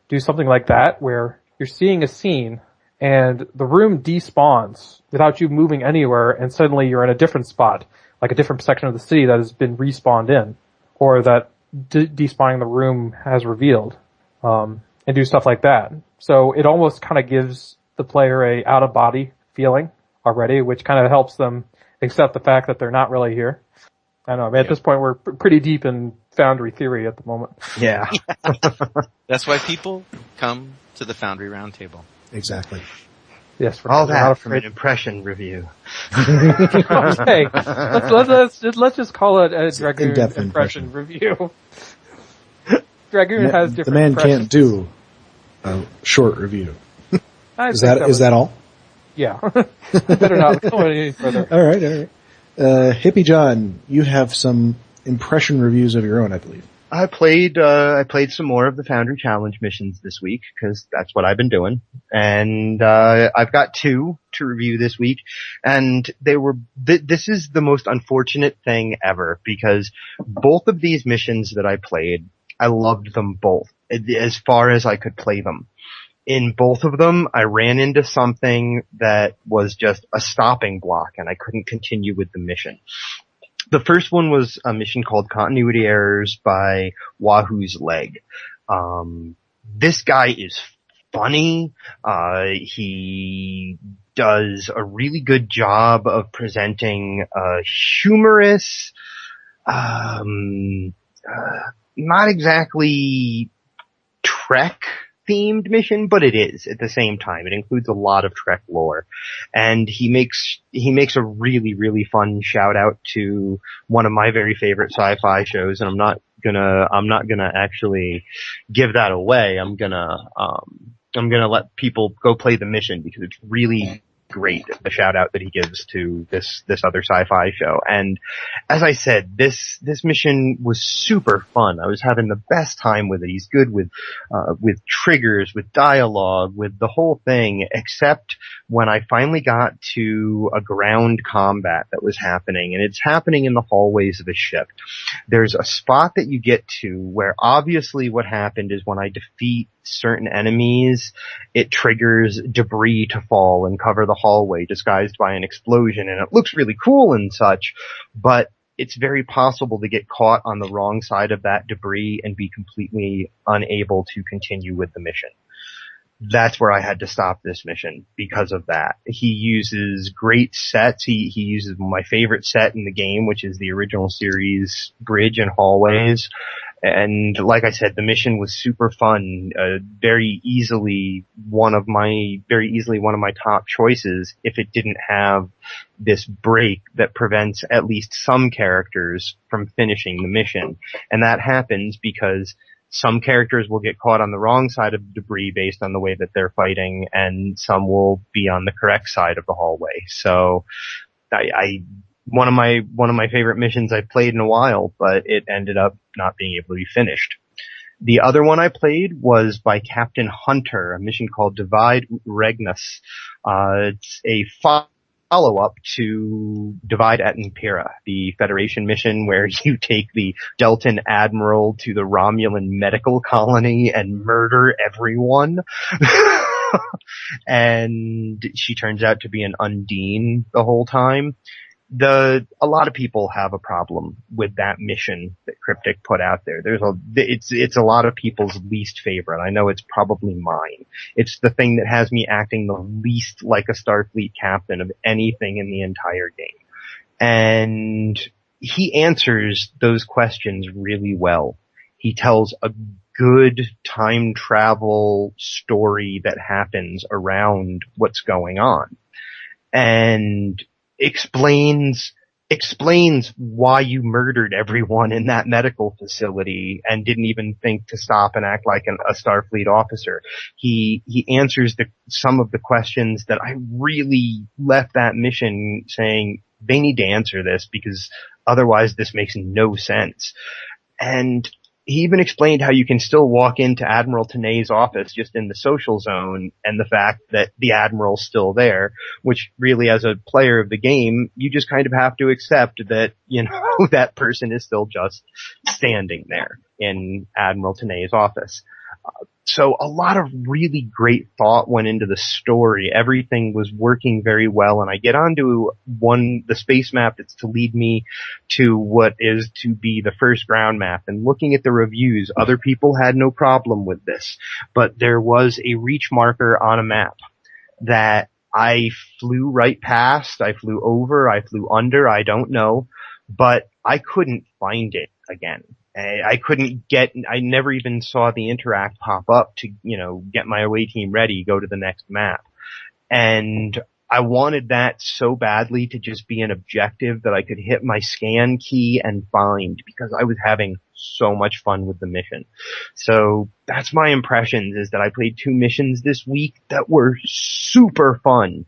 do something like that where you're seeing a scene and the room despawns without you moving anywhere and suddenly you're in a different spot, like a different section of the city that has been respawned in, or that despawning the room has revealed, and do stuff like that. So it almost kind of gives the player a out-of-body feeling already, which kind of helps them accept the fact that they're not really here. I know, I mean, at this point we're pretty deep in Foundry theory at the moment. Yeah. That's why people come to the Foundry Roundtable. Exactly. Yes, all that from an impression review. Okay, let's just call it a Dragoon impression review. Dragoon has different. The man impressions. can't do a short review. Is that all? Yeah. Better not go any further. All right. Hippiejohn, you have some impression reviews of your own, I believe. I played some more of the Foundry Challenge missions this week, because that's what I've been doing. And, I've got 2 to review this week, and they were, this is the most unfortunate thing ever, because both of these missions that I played, I loved them both, as far as I could play them. In both of them, I ran into something that was just a stopping block, and I couldn't continue with the mission. The first one was a mission called Continuity Errors by Wahoo's Leg. This guy is funny. He does a really good job of presenting a humorous, not exactly Trek themed mission, but it is at the same time. It includes a lot of Trek lore, and he makes a really, really fun shout out to one of my very favorite sci-fi shows, and I'm not gonna actually give that away. I'm gonna let people go play the mission, because it's really great, the shout out that he gives to this other sci-fi show. And as I said, this mission was super fun. I was having the best time with it. He's good with triggers, with dialogue, with the whole thing, except when I finally got to a ground combat that was happening, and it's happening in the hallways of a ship. There's a spot that you get to where obviously what happened is when I defeat certain enemies, it triggers debris to fall and cover the hallway disguised by an explosion, and it looks really cool and such, but it's very possible to get caught on the wrong side of that debris and be completely unable to continue with the mission. That's where I had to stop this mission because of that. He uses great sets. He uses my favorite set in the game, which is the original series bridge and hallways. And like I said, the mission was super fun, very easily one of my top choices if it didn't have this break that prevents at least some characters from finishing the mission. And that happens because some characters will get caught on the wrong side of the debris based on the way that they're fighting, and some will be on the correct side of the hallway. So one of my favorite missions I've played in a while, but it ended up not being able to be finished. The other one I played was by Captain Hunter, a mission called Divide Ut Regnus. It's a follow-up to Divide et Impera, the Federation mission where you take the Deltan Admiral to the Romulan medical colony and murder everyone. And she turns out to be an Undine the whole time. A lot of people have a problem with that mission that Cryptic put out there. It's a lot of people's least favorite. I know it's probably mine. It's the thing that has me acting the least like a Starfleet captain of anything in the entire game. And he answers those questions really well. He tells a good time travel story that happens around what's going on. And explains why you murdered everyone in that medical facility and didn't even think to stop and act like a Starfleet officer. He answers some of the questions that I really left that mission saying they need to answer this, because otherwise this makes no sense. And he even explained how you can still walk into Admiral Tanay's office just in the social zone, and the fact that the Admiral's still there, which really, as a player of the game, you just kind of have to accept that, that person is still just standing there in Admiral Tanay's office. So a lot of really great thought went into the story. Everything was working very well, and I get onto the space map that's to lead me to what is to be the first ground map. And looking at the reviews, other people had no problem with this, but there was a reach marker on a map that I flew right past, I flew over, I flew under, I don't know, but I couldn't find it again. I never even saw the interact pop up to, get my away team ready, go to the next map. And I wanted that so badly to just be an objective that I could hit my scan key and find, because I was having so much fun with the mission. So that's my impressions, is that I played 2 missions this week that were super fun.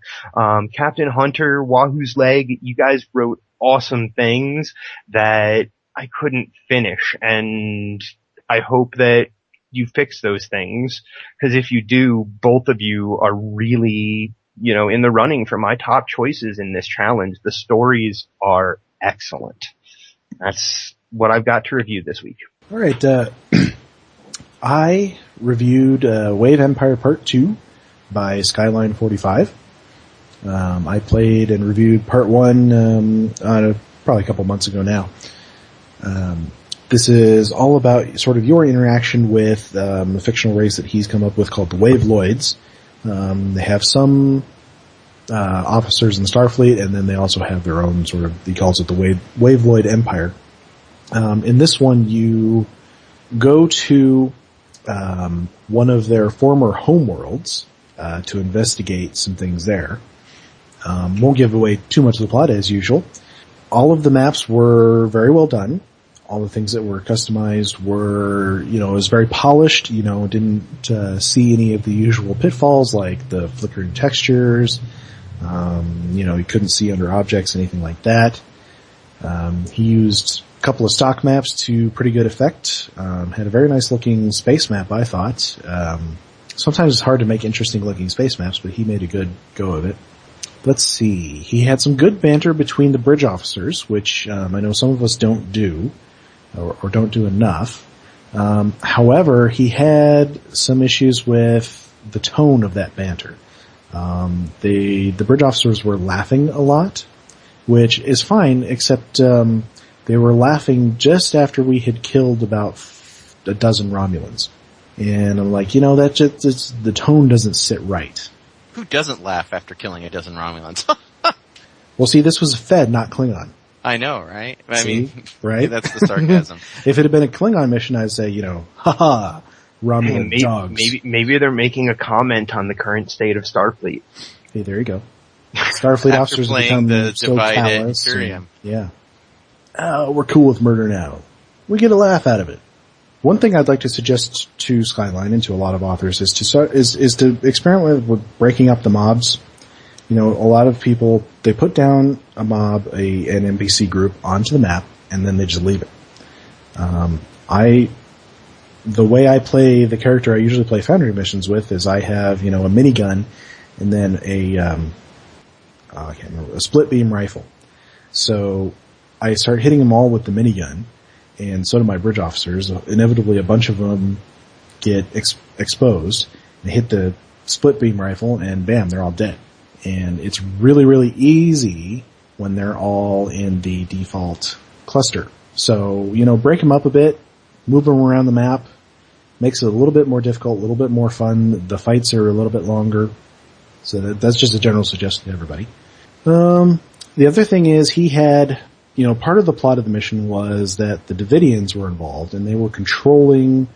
Captain Hunter, Wahoo's Leg, you guys wrote awesome things that I couldn't finish, and I hope that you fix those things, because if you do, both of you are really, in the running for my top choices in this challenge. The stories are excellent. That's what I've got to review this week. All right, I reviewed Wave Empire Part 2 by Skyline 45. I played and reviewed Part 1 probably a couple months ago now. This is all about sort of your interaction with the fictional race that he's come up with called the Waveloids. They have some officers in Starfleet, and then they also have their own sort of, he calls it the Waveloid Empire. In this one, you go to one of their former homeworlds to investigate some things there. Won't give away too much of the plot as usual. All of the maps were very well done. All the things that were customized were, it was very polished, didn't see any of the usual pitfalls like the flickering textures. You couldn't see under objects, anything like that. He used a couple of stock maps to pretty good effect. Had a very nice looking space map, I thought. Sometimes it's hard to make interesting looking space maps, but he made a good go of it. Let's see. He had some good banter between the bridge officers, which I know some of us don't do, or don't do enough. However, he had some issues with the tone of that banter. The bridge officers were laughing a lot, which is fine, except they were laughing just after we had killed about a dozen Romulans. And I'm like, that just the tone doesn't sit right. Who doesn't laugh after killing a dozen Romulans? Well, see, this was a Fed, not Klingon. I know, right? Right? That's the sarcasm. If it had been a Klingon mission, I'd say, haha, Romulan dogs. Maybe they're making a comment on the current state of Starfleet. Hey, there you go. Starfleet officers become the so divided callous. Imperium. Yeah. Oh, we're cool with murder now. We get a laugh out of it. One thing I'd like to suggest to Skyline and to a lot of authors is to experiment with breaking up the mobs. A lot of people, they put down a mob, an NPC group onto the map, and then they just leave it. The way I play the character I usually play Foundry missions with is I have, a minigun and then I can't remember, a split beam rifle. So I start hitting them all with the minigun, and so do my bridge officers. Inevitably, a bunch of them get exposed. They hit the split beam rifle, and bam, they're all dead. And it's really, really easy when they're all in the default cluster. So, break them up a bit, move them around the map, makes it a little bit more difficult, a little bit more fun. The fights are a little bit longer. So that's just a general suggestion to everybody. The other thing is he had, part of the plot of the mission was that the Davidians were involved, and they were controlling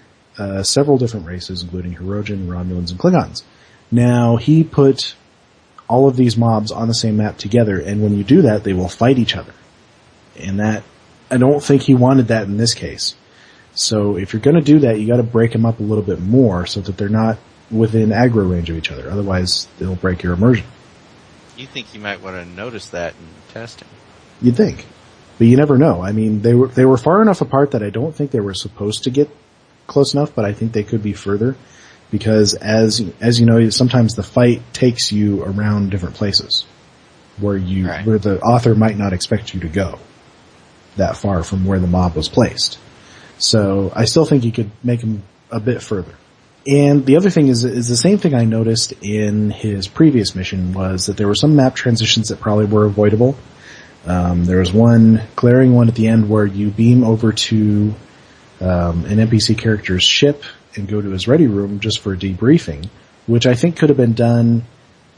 several different races, including Hirogen, Romulans, and Klingons. Now, he put all of these mobs on the same map together, and when you do that, they will fight each other. And that, I don't think he wanted that in this case. So if you're gonna do that, you gotta break them up a little bit more so that they're not within aggro range of each other. Otherwise, they'll break your immersion. You think you might want to notice that in testing. You'd think. But you never know. I mean, they were far enough apart that I don't think they were supposed to get close enough, but I think they could be further. Because as you know, sometimes the fight takes you around different places where where the author might not expect you to go that far from where the mob was placed. So I still think you could make them a bit further. And the other thing is the same thing I noticed in his previous mission was that there were some map transitions that probably were avoidable. There was one glaring one at the end where you beam over to an NPC character's ship and go to his ready room just for a debriefing, which I think could have been done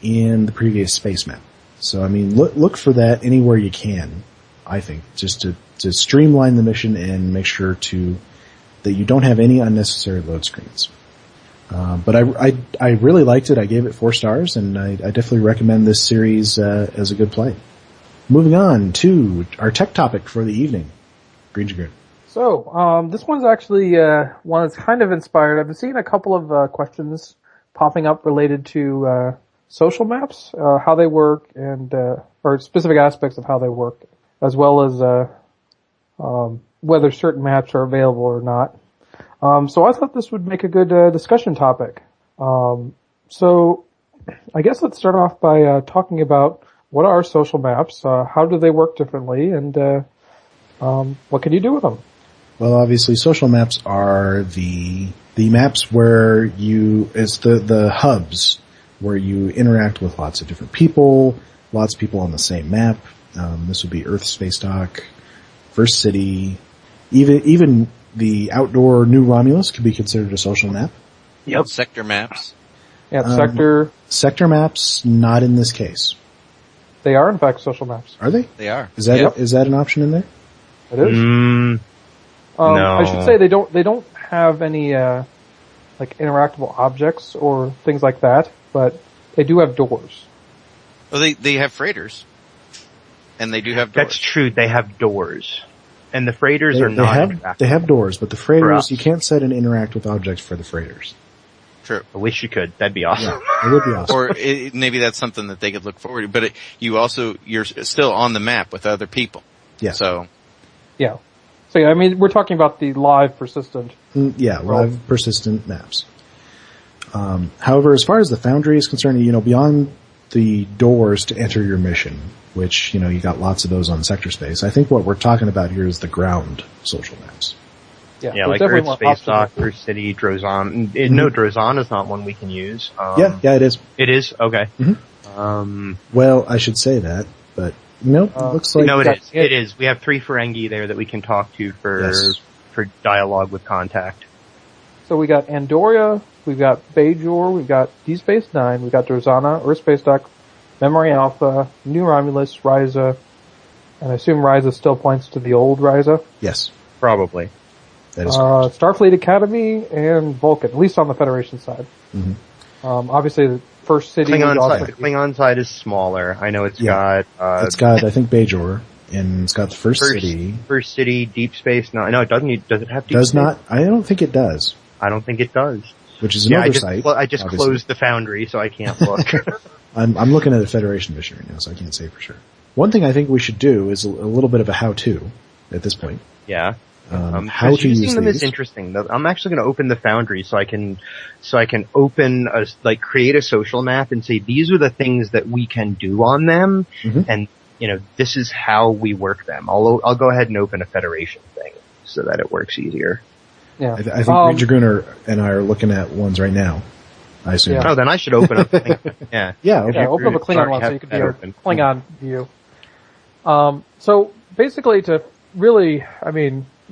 in the previous space map. So I mean, look for that anywhere you can, I think, just to streamline the mission and make sure that you don't have any unnecessary load screens. But I really liked it. I gave it 4 stars, and I definitely recommend this series as a good play. Moving on to our tech topic for the evening, Greendragoon. So, this one's actually one that's kind of inspired. I've been seeing a couple of questions popping up related to social maps, how they work, and or specific aspects of how they work, as well as whether certain maps are available or not. So I thought this would make a good discussion topic. So I guess let's start off by talking about what are social maps, how do they work differently, and what can you do with them? Well, obviously, social maps are the maps where it's the hubs where you interact with lots of different people, lots of people on the same map. This would be Earth Space Dock, First City, even the outdoor New Romulus could be considered a social map. Yep. Sector maps. Yeah, sector maps, not in this case. They are in fact social maps. Are they? They are. Is that an option in there? It is. No. I should say they don't have any like interactable objects or things like that, but they do have doors. Well, they have freighters, and they do have doors. That's true. They have doors, and the freighters are not interactive. They have doors, but the freighters you can't set and interact with objects for the freighters. True. I wish you could. That'd be awesome. Yeah, it would be awesome. Or maybe that's something that they could look forward to. But you're still on the map with other people. Yeah. So yeah, I mean, we're talking about the live persistent. Live persistent maps. However, as far as the Foundry is concerned, beyond the doors to enter your mission, which, you got lots of those on Sector Space, I think what we're talking about here is the ground social maps. Yeah, like Earth Space Dock, First City, Drozan. No, Drozan is not one we can use. Yeah, it is. It is? Okay. Mm-hmm. Well, I should say that, but nope, it looks like... No, it is. It is. We have 3 Ferengi there that we can talk to for dialogue with contact. So we got Andoria, we've got Bajor, we've got D Space Nine, we've got Drozana, Earth Space Dock, Memory Alpha, New Romulus, Ryza, and I assume Ryza still points to the old Ryza. Yes. Probably. That is correct. Starfleet Academy and Vulcan, at least on the Federation side. Mm-hmm. Obviously the First City... The Klingon side is smaller. I know it's got... it's got, I think, Bajor, and it's got the First City. First City, Deep Space Nine. No, it doesn't. Does it have Deep Space? Does not. I don't think it does. I don't think it does. Which is an oversight. I just closed the Foundry, so I can't look. I'm looking at a Federation mission right now, so I can't say for sure. One thing I think we should do is a little bit of a how-to at this point. Yeah. How to use them is interesting. I'm actually going to open the Foundry so I can open create a social map and say these are the things that we can do on them, and this is how we work them. I'll go ahead and open a Federation thing so that it works easier. Yeah, I think Greendragoon and I are looking at ones right now. I assume. Yeah. Oh, then I should open up. Okay. Open up a Klingon one so you can do your Klingon view. So basically, to really,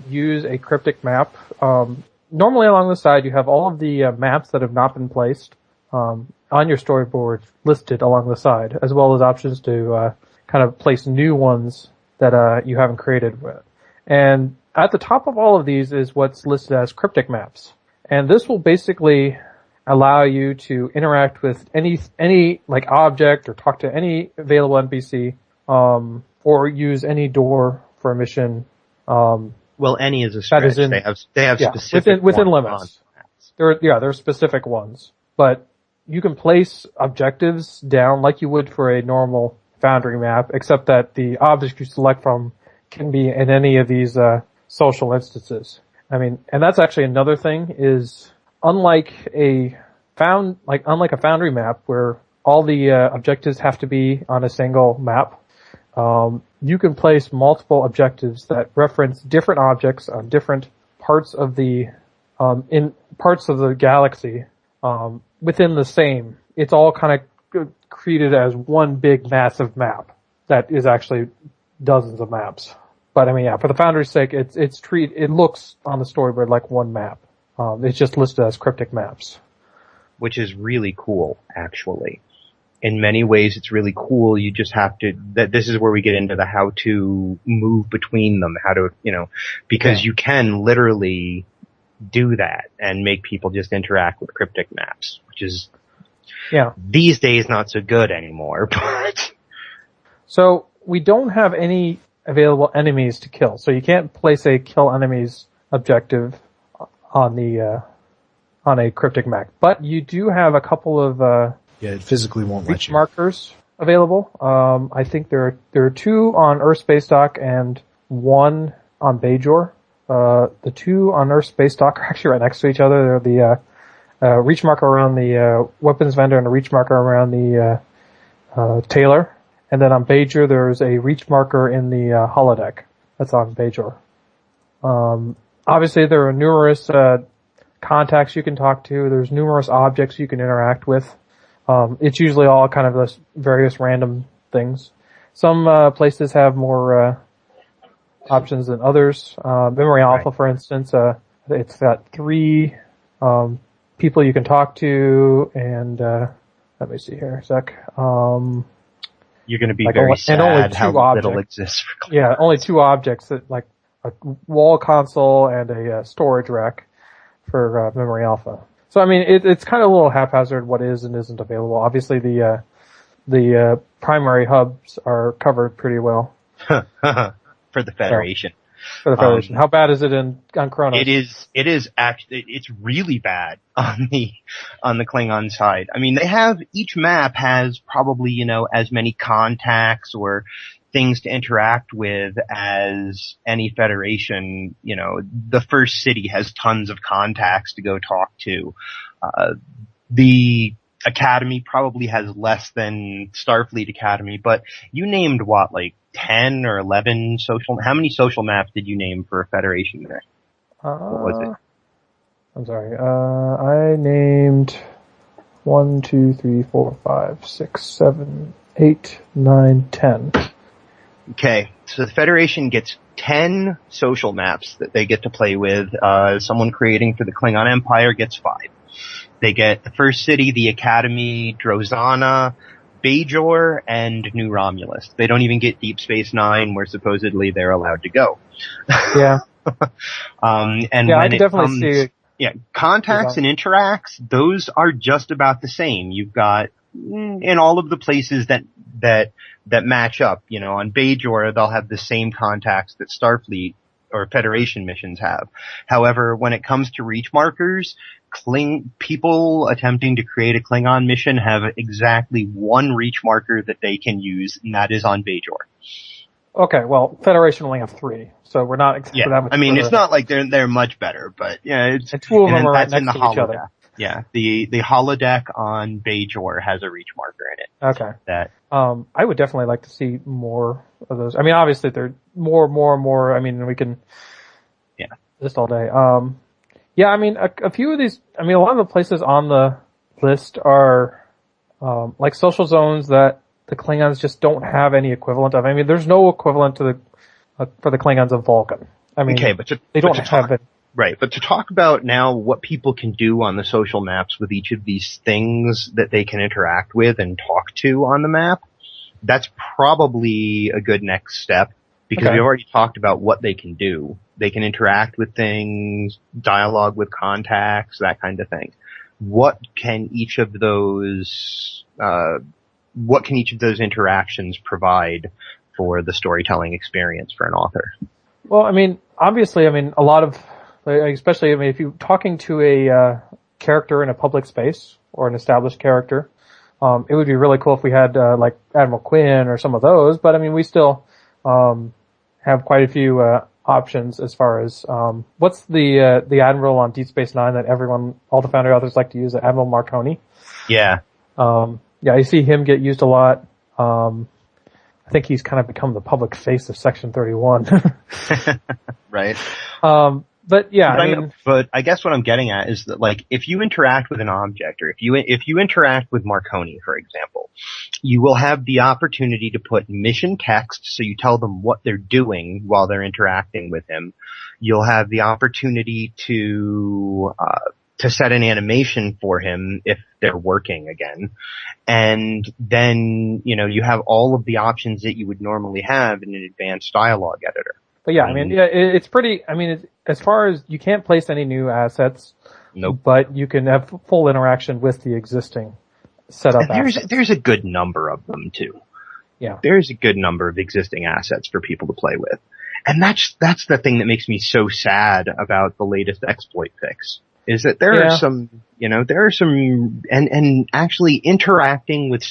use a cryptic map. Normally along the side you have all of the maps that have not been placed on your storyboard listed along the side, as well as options to kind of place new ones that you haven't created. And at the top of all of these is what's listed as cryptic maps. And this will basically allow you to interact with any like object or talk to any available NPC, or use any door for a mission. Well, any is a stretch. They have specific within limits. There are specific ones, but you can place objectives down like you would for a normal Foundry map, except that the objects you select from can be in any of these social instances. And that's actually another thing is unlike a Foundry map where all the objectives have to be on a single map. You can place multiple objectives that reference different objects on different parts of the in parts of the galaxy within the same. It's all kind of treated as one big massive map that is actually dozens of maps. But for the Foundry's sake, it looks on the storyboard like one map. It's just listed as cryptic maps, which is really cool, actually. In many ways, it's really cool. You just have to, this is where we get into the how to move between them, because you can literally do that and make people just interact with cryptic maps, which is, these days not so good anymore, but. So, we don't have any available enemies to kill, so you can't place a kill enemies objective on a cryptic map. But you do have a couple of, it physically won't let you. Markers available. I think there are 2 on Earth Space Dock and 1 on Bajor. the two on Earth space dock are actually right next to each other. They're the reach marker around the weapons vendor and a reach marker around the tailor. And then on Bajor, there's a reach marker in the holodeck. That's on Bajor. Obviously, there are numerous contacts you can talk to. There's numerous objects you can interact with. It's usually all kind of those various random things. Some places have more options than others. Memory Alpha, for instance, it's got 3 people you can talk to, and let me see here a sec. You're going to be very sad how little exists for Yeah, only 2 objects, that like a wall console and a storage rack for Memory Alpha. So I mean, it's kind of a little haphazard what is and isn't available. Obviously, the primary hubs are covered pretty well for the Federation. For the Federation, how bad is it on Kronos? It's really bad on the Klingon side. I mean, each map has probably, as many contacts or things to interact with as any Federation. The first city has tons of contacts to go talk to. The Academy probably has less than Starfleet Academy, but you named what, like 10 or 11 how many social maps did you name for a Federation there? What was it? I'm sorry. I named 1, 2, 3, 4, 5, 6, 7, 8, 9, 10. Okay, so the Federation gets 10 social maps that they get to play with. Someone creating for the Klingon Empire gets 5. They get the first city, the Academy, Drozana, Bajor, and New Romulus. They don't even get Deep Space Nine, where supposedly they're allowed to go. Yeah. And I can definitely see. Yeah, contacts and interacts, those are just about the same. You've got in all of the places that match up. On Bajor, they'll have the same contacts that Starfleet or Federation missions have. However, when it comes to reach markers, people attempting to create a Klingon mission have exactly one reach marker that they can use, and that is on Bajor. Okay, well, Federation only have 3, so we're not for that much. I mean, it's not like they're much better, but and 2 of them are right next to each other. Yeah, the holodeck on Bajor has a reach marker in it. Okay. I would definitely like to see more of those. I mean, obviously they're more. I mean, we can just all day. Yeah, I mean, a few of these, I mean, a lot of the places on the list are, like social zones that the Klingons just don't have any equivalent of. I mean, there's no equivalent to for the Klingons of Vulcan. I mean, they don't have it. Right, but to talk about now what people can do on the social maps with each of these things that they can interact with and talk to on the map, that's probably a good next step, because we've already talked about what they can do. They can interact with things, dialogue with contacts, that kind of thing. What can each of those interactions provide for the storytelling experience for an author? Well, I mean, obviously, a lot of, especially, if you're talking to a character in a public space or an established character, it would be really cool if we had like Admiral Quinn or some of those. But I mean, we still have quite a few options as far as what's the Admiral on Deep Space Nine that all the Foundry authors like to use, Admiral Marconi. Yeah. I see him get used a lot. I think he's kind of become the public face of Section 31. Right. But yeah, but I guess what I'm getting at is that, like, if you interact with an object, or if you interact with Marconi, for example, you will have the opportunity to put mission text, so you tell them what they're doing while they're interacting with him. You'll have the opportunity to set an animation for him if they're working again. And then, you have all of the options that you would normally have in an advanced dialogue editor. But yeah, it's pretty, as far as you can't place any new assets, nope. But you can have full interaction with the existing setup assets. There's a good number of them too. Yeah. There's a good number of existing assets for people to play with. And that's the thing that makes me so sad about the latest exploit fix, is that there are some, and actually interacting with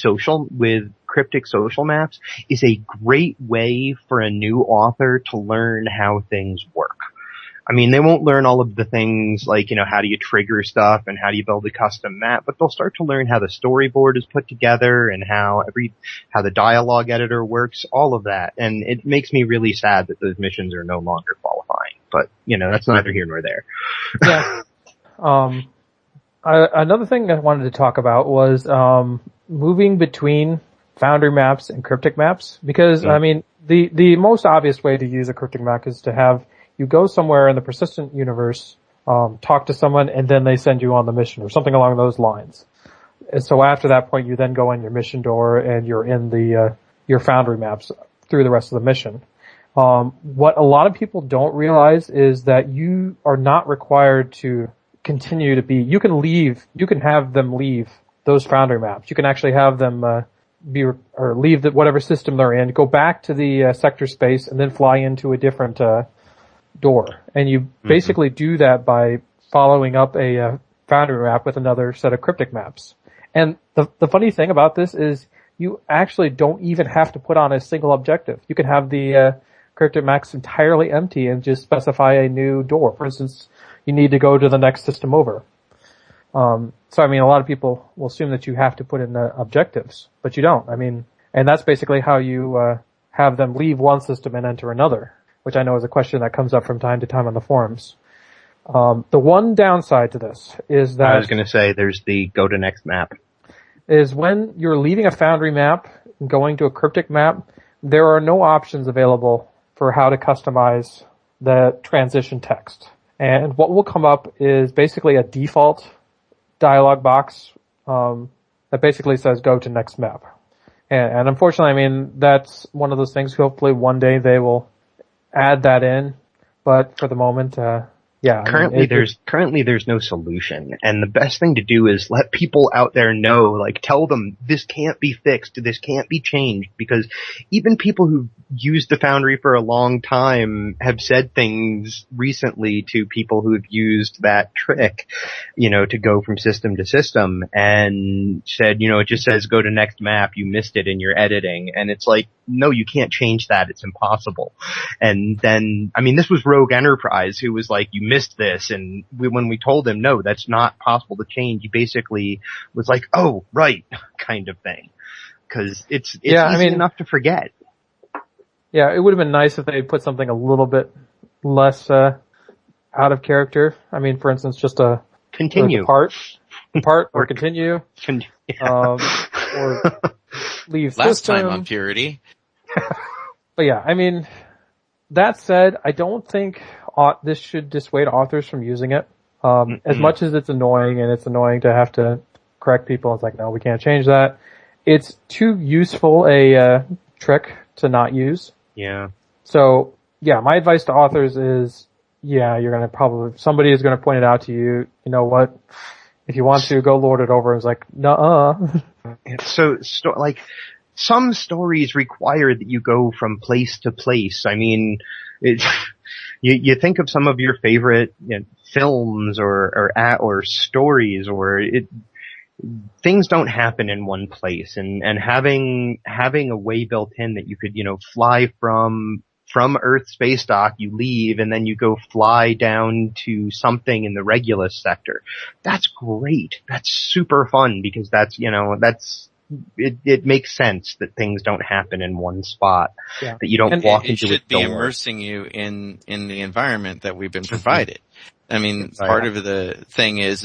cryptic social maps is a great way for a new author to learn how things work. I mean, they won't learn all of the things like, how do you trigger stuff and how do you build a custom map, but they'll start to learn how the storyboard is put together and how the dialogue editor works, all of that. And it makes me really sad that those missions are no longer qualifying. But, that's neither here nor there. Yeah. Another thing I wanted to talk about was moving between Foundry maps and cryptic maps, because I mean the most obvious way to use a cryptic map is to have you go somewhere in the persistent universe, talk to someone, and then they send you on the mission or something along those lines. And so after that point, you then go in your mission door and you're in your Foundry maps through the rest of the mission. What a lot of people don't realize is that you are not required to continue to be. You can have them leave those Foundry maps. You can actually have them leave whatever system they're in, go back to the sector space, and then fly into a different door. And you basically do that by following up a Foundry map with another set of cryptic maps. And the funny thing about this is you actually don't even have to put on a single objective. You can have the cryptic maps entirely empty and just specify a new door. For instance, you need to go to the next system over. So I mean, a lot of people will assume that you have to put in objectives, but you don't. I mean, and that's basically how you have them leave one system and enter another, which I know is a question that comes up from time to time on the forums. The one downside to this is that I was going to say there's the go to next map. Is when you're leaving a Foundry map and going to a cryptic map, there are no options available for how to customize the transition text. And what will come up is basically a default dialog box that basically says go to next map. And unfortunately, I mean, that's one of those things. Hopefully one day they will add that in. But for the moment, yeah. Currently there's no solution. And the best thing to do is let people out there know, like tell them this can't be fixed, this can't be changed, because even people who've used the Foundry for a long time have said things recently to people who've used that trick, to go from system to system and said, it just says go to next map, you missed it in your editing. And it's like, no, you can't change that. It's impossible. And then, I mean, this was Rogue Enterprise who was like, you missed this. And when we told him, no, that's not possible to change, he basically was like, oh, right, kind of thing. Cause it's easy enough to forget. Yeah, it would have been nice if they put something a little bit less, out of character. I mean, for instance, just a continue depart or continue, or leave last system. time on Purity. But yeah, I mean, that said, I don't think this should dissuade authors from using it. As much as it's annoying, and it's annoying to have to correct people, it's like, no, we can't change that. It's too useful a trick to not use. Yeah. So, yeah, my advice to authors is, you're gonna somebody is gonna point it out to you. You know what? If you want to, go lord it over. It's like, nuh-uh. So, some stories require that you go from place to place. I mean, you think of some of your favorite films or stories, or things don't happen in one place, and having a way built in that you could fly from Earth space dock, you leave, and then you go fly down to something in the Regulus sector. That's great. That's super fun, because it makes sense that things don't happen in one spot, that you don't walk into a door. It should be immersing you in the environment that we've been provided. I mean, part of the thing is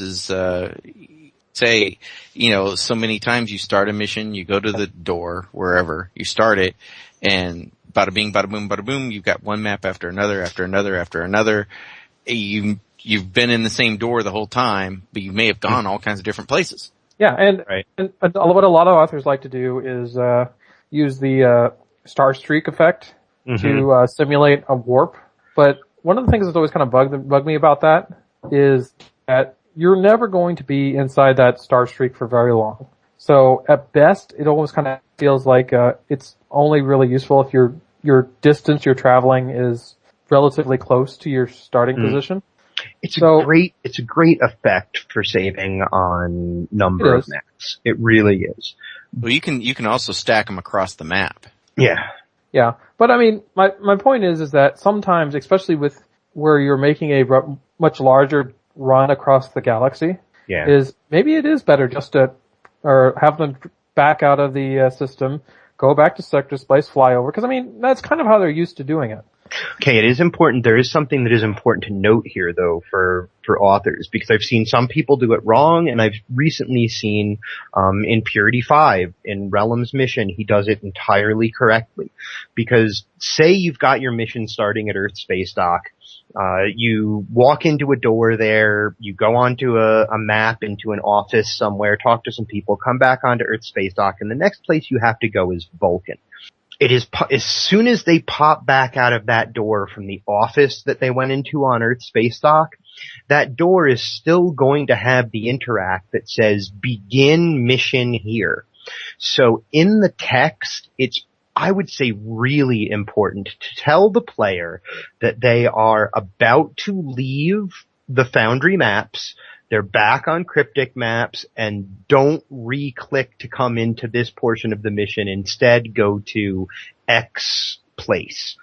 say, so many times you start a mission, you go to the door, wherever you start it, and bada bing, bada boom, bada boom, you've got one map after another, after another, after another. You've been in the same door the whole time, but you may have gone all kinds of different places. Yeah, and what a lot of authors like to do is use the star streak effect to simulate a warp. But one of the things that's always kind of bugged me about that is that you're never going to be inside that star streak for very long. So at best, it almost kind of feels like it's only really useful if your distance you're traveling is relatively close to your starting position. It's a great effect for saving on number of maps. It really is. Well, you can also stack them across the map. Yeah. Yeah. But I mean, my point is that sometimes, especially with where you're making a much larger run across the galaxy, is maybe it is better just to, or have them back out of the system, go back to sector space, fly over, because I mean, that's kind of how they're used to doing it. Okay, it is important. There is something that is important to note here, though, for authors, because I've seen some people do it wrong, and I've recently seen in Purity 5, in Relum's mission, he does it entirely correctly. Because say you've got your mission starting at Earth Space Dock, you walk into a door there, you go onto a map into an office somewhere, talk to some people, come back onto Earth Space Dock, and the next place you have to go is Vulcan. It is, as soon as they pop back out of that door from the office that they went into on Earth Space Dock, that door is still going to have the interact that says begin mission here. So in the text, it's, I would say, really important to tell the player that they are about to leave the Foundry maps. They're back on cryptic maps, and don't re-click to come into this portion of the mission. Instead, go to X place.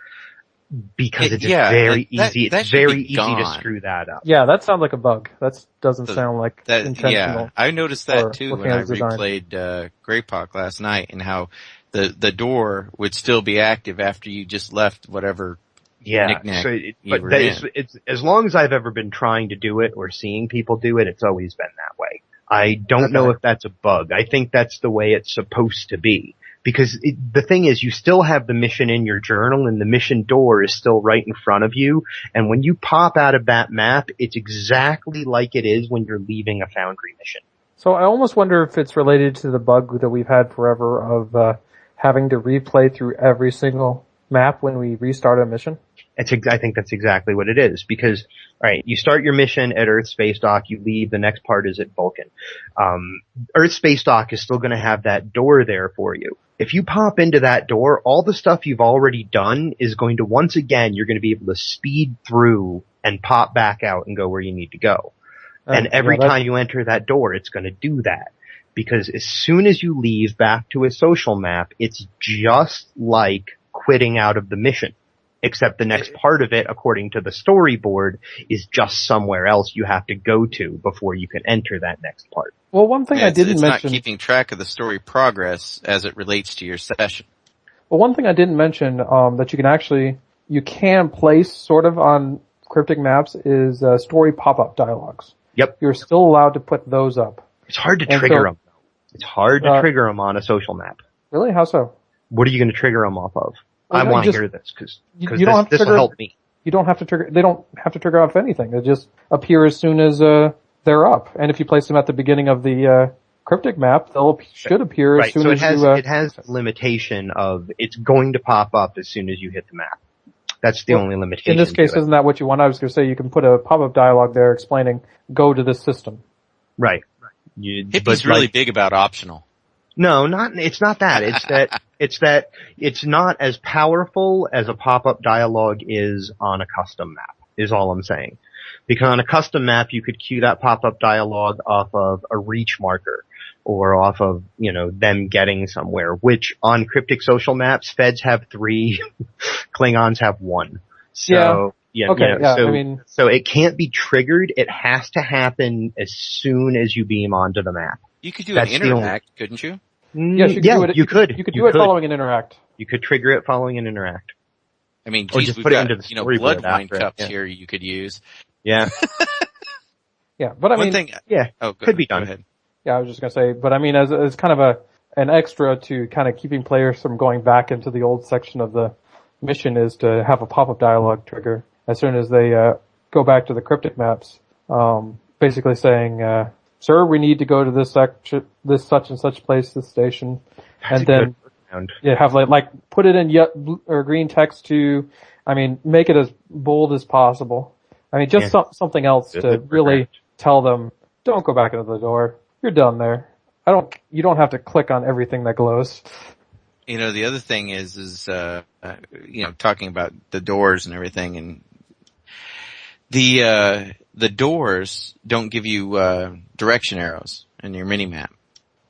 Because it's very easy. It's very easy to screw that up. Yeah, that sounds like a bug. That doesn't sound like intentional. Yeah, I noticed that too when I replayed Greypock last night, and how the door would still be active after you just left whatever. Yeah, it's as long as I've ever been trying to do it or seeing people do it, it's always been that way. I don't know if that's a bug. I think that's the way it's supposed to be. Because the thing is, you still have the mission in your journal, and the mission door is still right in front of you, and when you pop out of that map, it's exactly like it is when you're leaving a Foundry mission. So I almost wonder if it's related to the bug that we've had forever of having to replay through every single map when we restart a mission. I think that's exactly what it is, because, alright, you start your mission at Earth Space Dock, you leave, the next part is at Vulcan. Earth Space Dock is still gonna have that door there for you. If you pop into that door, all the stuff you've already done is going to, once again, you're gonna be able to speed through and pop back out and go where you need to go. And every time you enter that door, it's gonna do that. Because as soon as you leave back to a social map, it's just like quitting out of the mission. Except the next part of it, according to the storyboard, is just somewhere else you have to go to before you can enter that next part. Well, one thing I didn't mention... It's not keeping track of the story progress as it relates to your session. Well, one thing I didn't mention that you can place sort of on cryptic maps is story pop-up dialogues. Yep. You're still allowed to put those up. It's hard to trigger them. It's hard to trigger them on a social map. Really? How so? What are you going to trigger them off of? I want to hear this because this will help me. You don't have to trigger. They don't have to trigger off anything. They just appear as soon as they're up. And if you place them at the beginning of the cryptic map, should appear as soon as you. It has limitation of it's going to pop up as soon as you hit the map. That's the only limitation. In this case, isn't that what you want? I was going to say you can put a pop-up dialogue there explaining go to this system. Right. Hippie's really big about optional. No, it's not that. It's not as powerful as a pop-up dialogue is on a custom map, is all I'm saying. Because on a custom map, you could cue that pop-up dialogue off of a reach marker, or off of, them getting somewhere, which on cryptic social maps, Feds have 3, Klingons have 1. So, so it can't be triggered. It has to happen as soon as you beam onto the map. You could do an interact, couldn't you? Yes, you could. You could do it following an interact. You could trigger it following an interact. I mean, geez, we've got, blood wine cups here you could use. Yeah. Yeah, but I mean, one thing, could be done. Go ahead. Yeah, I was just gonna say, but I mean, as kind of an extra to kind of keeping players from going back into the old section of the mission is to have a pop-up dialogue trigger as soon as they go back to the cryptic maps, basically saying, "Sir, we need to go to this such and such place, this station," and then have like put it in blue or green text to, make it as bold as possible. Just something else to really tell them, don't go back into the door. You're done there. You don't have to click on everything that glows. The other thing is talking about the doors and everything, and the doors don't give you direction arrows in your mini map.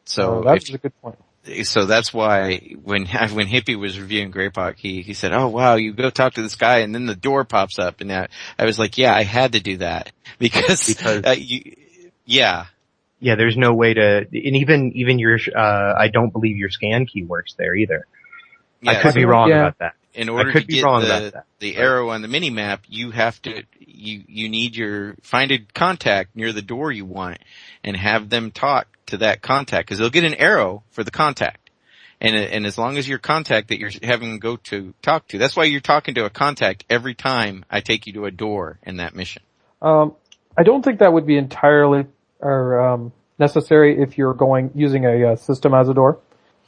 So that's a good point. So that's why when Hippie was reviewing Greypock, he said, "Oh wow, you go talk to this guy, and then the door pops up." And I was like, "Yeah, I had to do that because yeah, there's no way to, and even your, I don't believe your scan key works there either. Yeah, I could be wrong about that. In order to get the arrow on the mini map, you have to you need find a contact near the door you want and have them talk to that contact, because they'll get an arrow for the contact. And as long as your contact that you're having go to talk to, that's why you're talking to a contact every time I take you to a door in that mission. I don't think that would be entirely necessary if you're using a system as a door.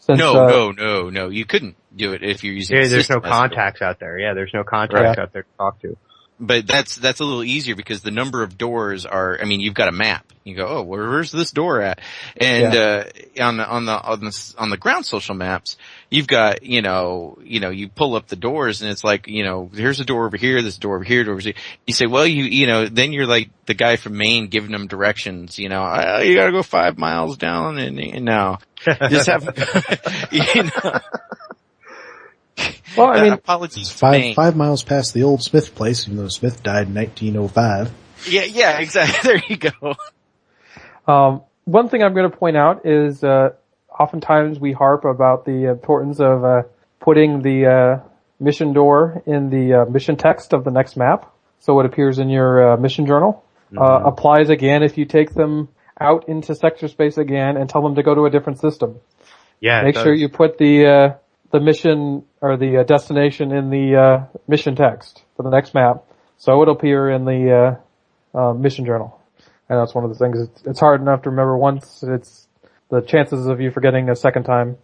Since, no. You couldn't do it if you're using. Yeah, there's no contacts out there. Yeah, there's no contacts out there to talk to. But that's a little easier because the number of doors are. I mean, you've got a map. You go, oh, where's this door at? And on the ground social maps, you've got you pull up the doors and it's like here's a door over here, this door over here, door over here. You say, well, then you're like the guy from Maine giving them directions. You got to go 5 miles down and now just have Well, I mean, apologies. 5 miles past the old Smith place, even though Smith died in 1905. Yeah, exactly. There you go. One thing I'm going to point out is, oftentimes we harp about the importance of, putting the, mission door in the, mission text of the next map. So it appears in your, mission journal. Mm-hmm. Applies again if you take them out into sector space again and tell them to go to a different system. Yeah. Make sure you put the mission or the destination in the mission text for the next map, so it'll appear in the mission journal. And that's one of the things. It's hard enough to remember once. It's the chances of you forgetting a second time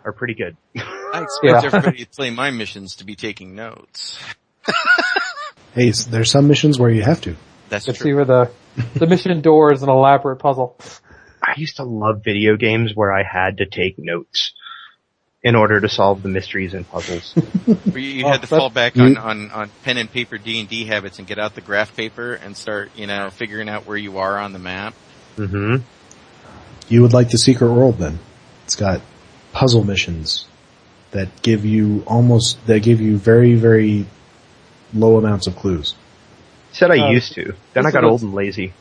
are pretty good. I expect everybody to play my missions to be taking notes. Hey, there's some missions where you have to. That's true. true. See where the mission door is an elaborate puzzle. I used to love video games where I had to take notes in order to solve the mysteries and puzzles. You had to fall back on pen and paper D&D habits and get out the graph paper and start, figuring out where you are on the map. Mm-hmm. You would like the Secret World then. It's got puzzle missions that give you very, very low amounts of clues. Said I used to. Then I got old and lazy.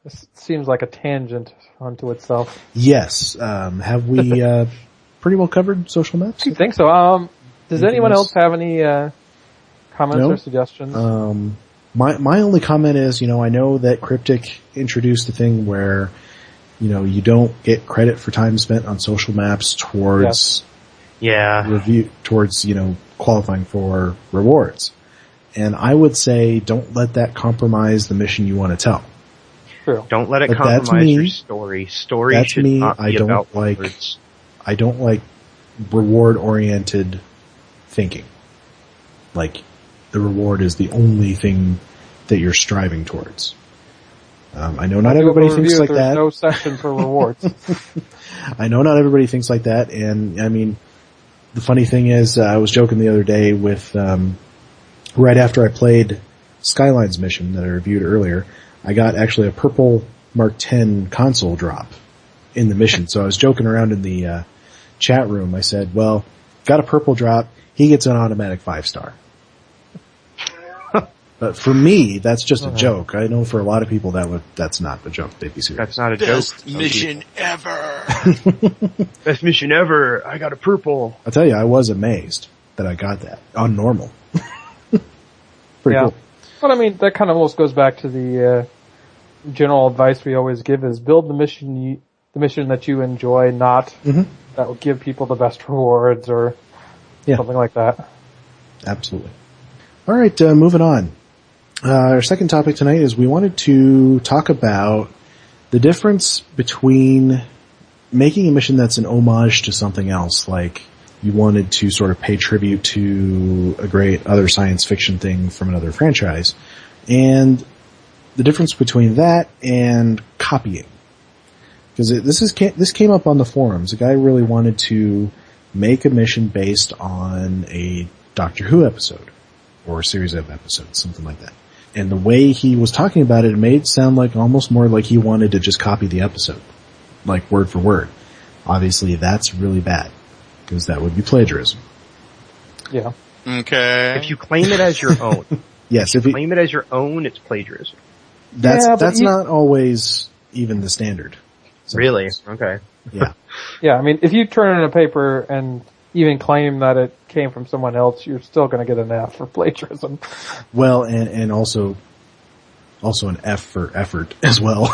This seems like a tangent onto itself. Yes. Have we pretty well covered social maps? I think so. Does anyone else have any comments or suggestions? My only comment is, I know that Cryptic introduced a thing where, you don't get credit for time spent on social maps towards qualifying for rewards. And I would say don't let that compromise the mission you want to tell. True. Don't let it compromise your story. Story should not be about words. I don't like reward-oriented thinking. Like, the reward is the only thing that you're striving towards. I know not everybody thinks like that. There's no section for rewards. I know not everybody thinks like that, and I mean, the funny thing is, I was joking the other day with, right after I played Skyline's mission that I reviewed earlier, I got actually a purple Mark 10 console drop in the mission. So I was joking around in the chat room. I said, well, got a purple drop. He gets an automatic 5-star. But for me, that's just a joke. I know for a lot of people that's not the joke. They'd be serious. That's not a Best joke. mission ever. Best mission ever. I got a purple. I'll tell you, I was amazed that I got that on normal. Pretty cool. But I mean, that kind of almost goes back to the general advice we always give: is build the mission that you enjoy, not that will give people the best rewards or something like that. Absolutely. All right, moving on. Our second topic tonight is we wanted to talk about the difference between making a mission that's an homage to something else, like you wanted to sort of pay tribute to a great other science fiction thing from another franchise, and the difference between that and copying. Because this came up on the forums. A guy really wanted to make a mission based on a Doctor Who episode, or a series of episodes, something like that. And the way he was talking about it, it made it sound like almost more like he wanted to just copy the episode. like word for word. Obviously that's really bad, because that would be plagiarism. Yeah. Okay. If you claim it as your own. Yes, if you claim it as your own, it's plagiarism. That's not always even the standard. Sometimes. Really? Okay. Yeah. Yeah, I mean, if you turn in a paper and even claim that it came from someone else, you're still going to get an F for plagiarism. Well, and also an F for effort as well.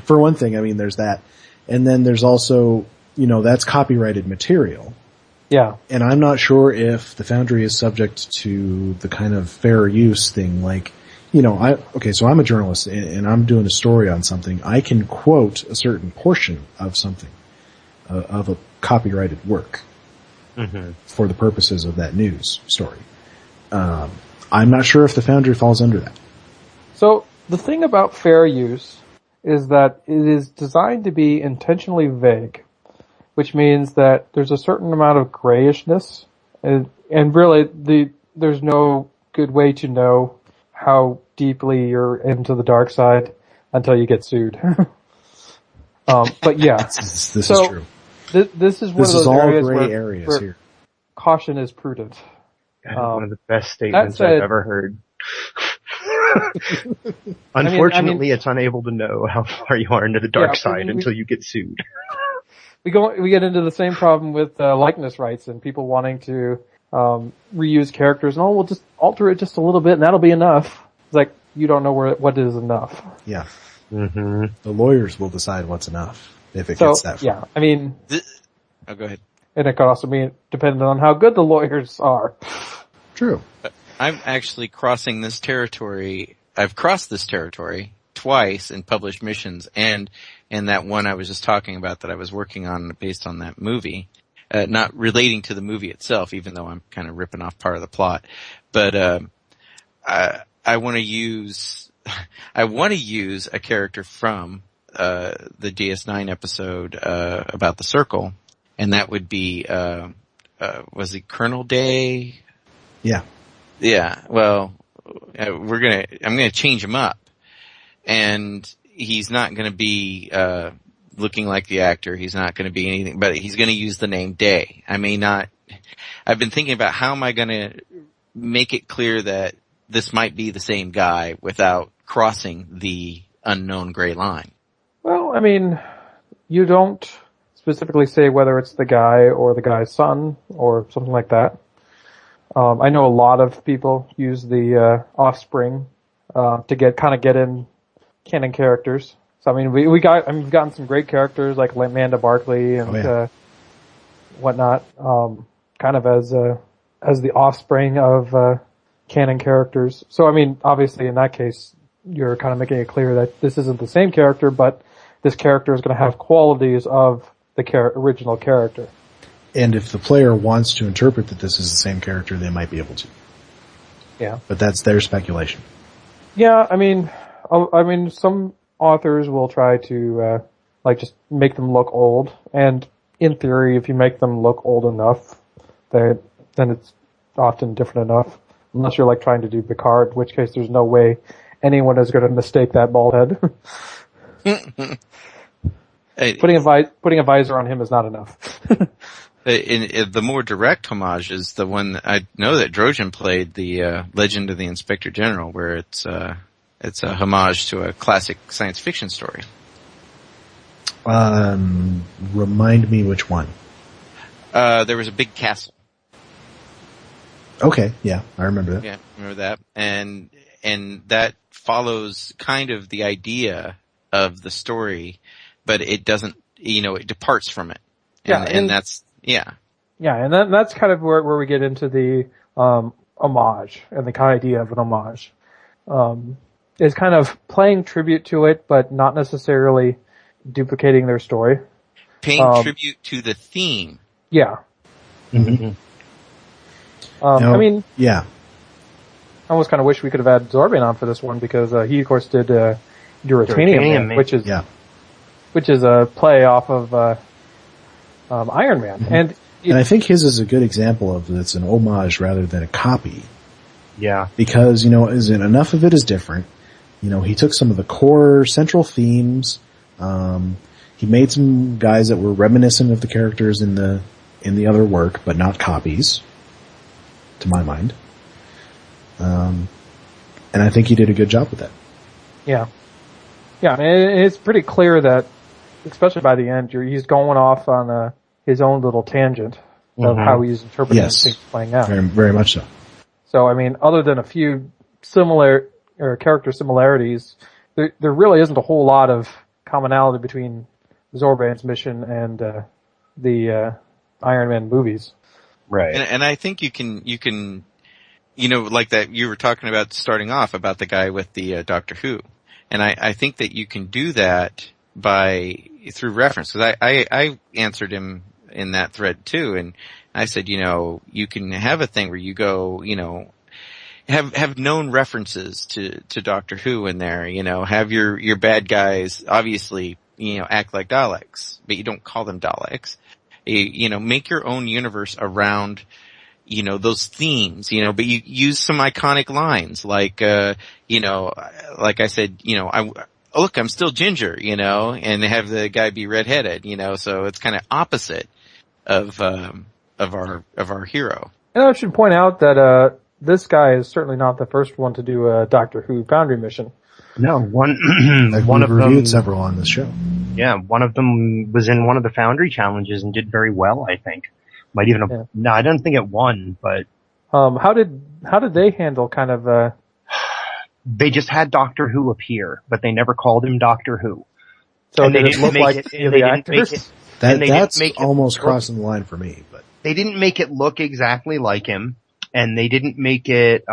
For one thing, I mean, there's that. And then there's also, that's copyrighted material. Yeah. And I'm not sure if the Foundry is subject to the kind of fair use thing, like, so I'm a journalist and I'm doing a story on something. I can quote a certain portion of something, of a copyrighted work, for the purposes of that news story. I'm not sure if the Foundry falls under that. So the thing about fair use is that it is designed to be intentionally vague, which means that there's a certain amount of grayishness, and really there's no good way to know how deeply you're into the dark side until you get sued. But yeah, this is true. This is one of those areas where here. Caution is prudent. One of the best statements I've ever heard. Unfortunately, it's unable to know how far you are into the dark side until you get sued. We get into the same problem with likeness rights and people wanting to reuse characters, and we'll just alter it just a little bit and that'll be enough. It's like, you don't know what is enough. Yeah. The lawyers will decide what's enough if it gets that far. Yeah, I mean... go ahead. And it could also be dependent on how good the lawyers are. True. I'm actually crossing this territory. I've crossed this territory twice in published missions, and that one I was just talking about that I was working on based on that movie. Not relating to the movie itself, even though I'm kind of ripping off part of the plot. But I want to use a character from the DS9 episode about the Circle, and that would be was it Colonel Day? Yeah. Yeah. Well, I'm gonna change him up, and he's not gonna be looking like the actor. He's not going to be anything, but he's going to use the name Day. I may not. I've been thinking about how am I going to make it clear that this might be the same guy without crossing the unknown gray line. Well, I mean, you don't specifically say whether it's the guy or the guy's son or something like that. I know a lot of people use the offspring to get in canon characters. So, I mean, we've gotten some great characters like Amanda Barkley and whatnot, kind of as the offspring of canon characters. So, I mean, obviously in that case, you're kind of making it clear that this isn't the same character, but this character is going to have qualities of the original character. And if the player wants to interpret that this is the same character, they might be able to. Yeah. But that's their speculation. Yeah, I mean, some authors will try to, just make them look old. And in theory, if you make them look old enough, then it's often different enough. Unless you're trying to do Picard, in which case there's no way anyone is going to mistake that bald head. Putting a visor on him is not enough. In the more direct homage is the one that I know that Drojan played, the Legend of the Inspector General, where it's a homage to a classic science fiction story. Remind me which one. There was a big castle. Okay, yeah, I remember that. Yeah, remember that. And that follows kind of the idea of the story, but it doesn't, it departs from it. And that's, yeah. Yeah, and that's kind of where we get into the homage and the idea of an homage. Is kind of playing tribute to it, but not necessarily duplicating their story. Paying tribute to the theme. Yeah. Mm-hmm. I mean, yeah. I almost kind of wish we could have had Zorbian on for this one because he, of course, did Duratanium Man, which is a play off of Iron Man, mm-hmm. And I think his is a good example of it's an homage rather than a copy. Yeah, because enough of it is different. He took some of the core central themes, He made some guys that were reminiscent of the characters in the other work, but not copies, to my mind. And I think he did a good job with that. Yeah. Yeah, I mean, it's pretty clear that, especially by the end, he's going off on his own little tangent of how he's interpreting things playing out. Very, very much so. So, I mean, other than a few similar or character similarities, there really isn't a whole lot of commonality between Zorban's mission and the Iron Man movies. Right. And I think you can, like that you were talking about starting off about the guy with the Doctor Who. And I think that you can do that through reference. Cause I answered him in that thread too. And I said, you can have a thing where you go, have known references to Doctor Who in there, have your bad guys obviously, act like Daleks, but you don't call them Daleks. Make your own universe around, those themes, but you use some iconic lines like, like I said, look, I'm still ginger, and have the guy be redheaded, so it's kind of opposite of our hero. And I should point out that, this guy is certainly not the first one to do a Doctor Who Foundry mission. No, one of them reviewed several on this show. Yeah, one of them was in one of the Foundry challenges and did very well, I think. Might even have, no, I don't think it won, but how did they handle kind of they just had Doctor Who appear, but they never called him Doctor Who. So did it look like the actors? That's almost crossing the line for me, but they didn't make it look exactly like him, and they didn't make it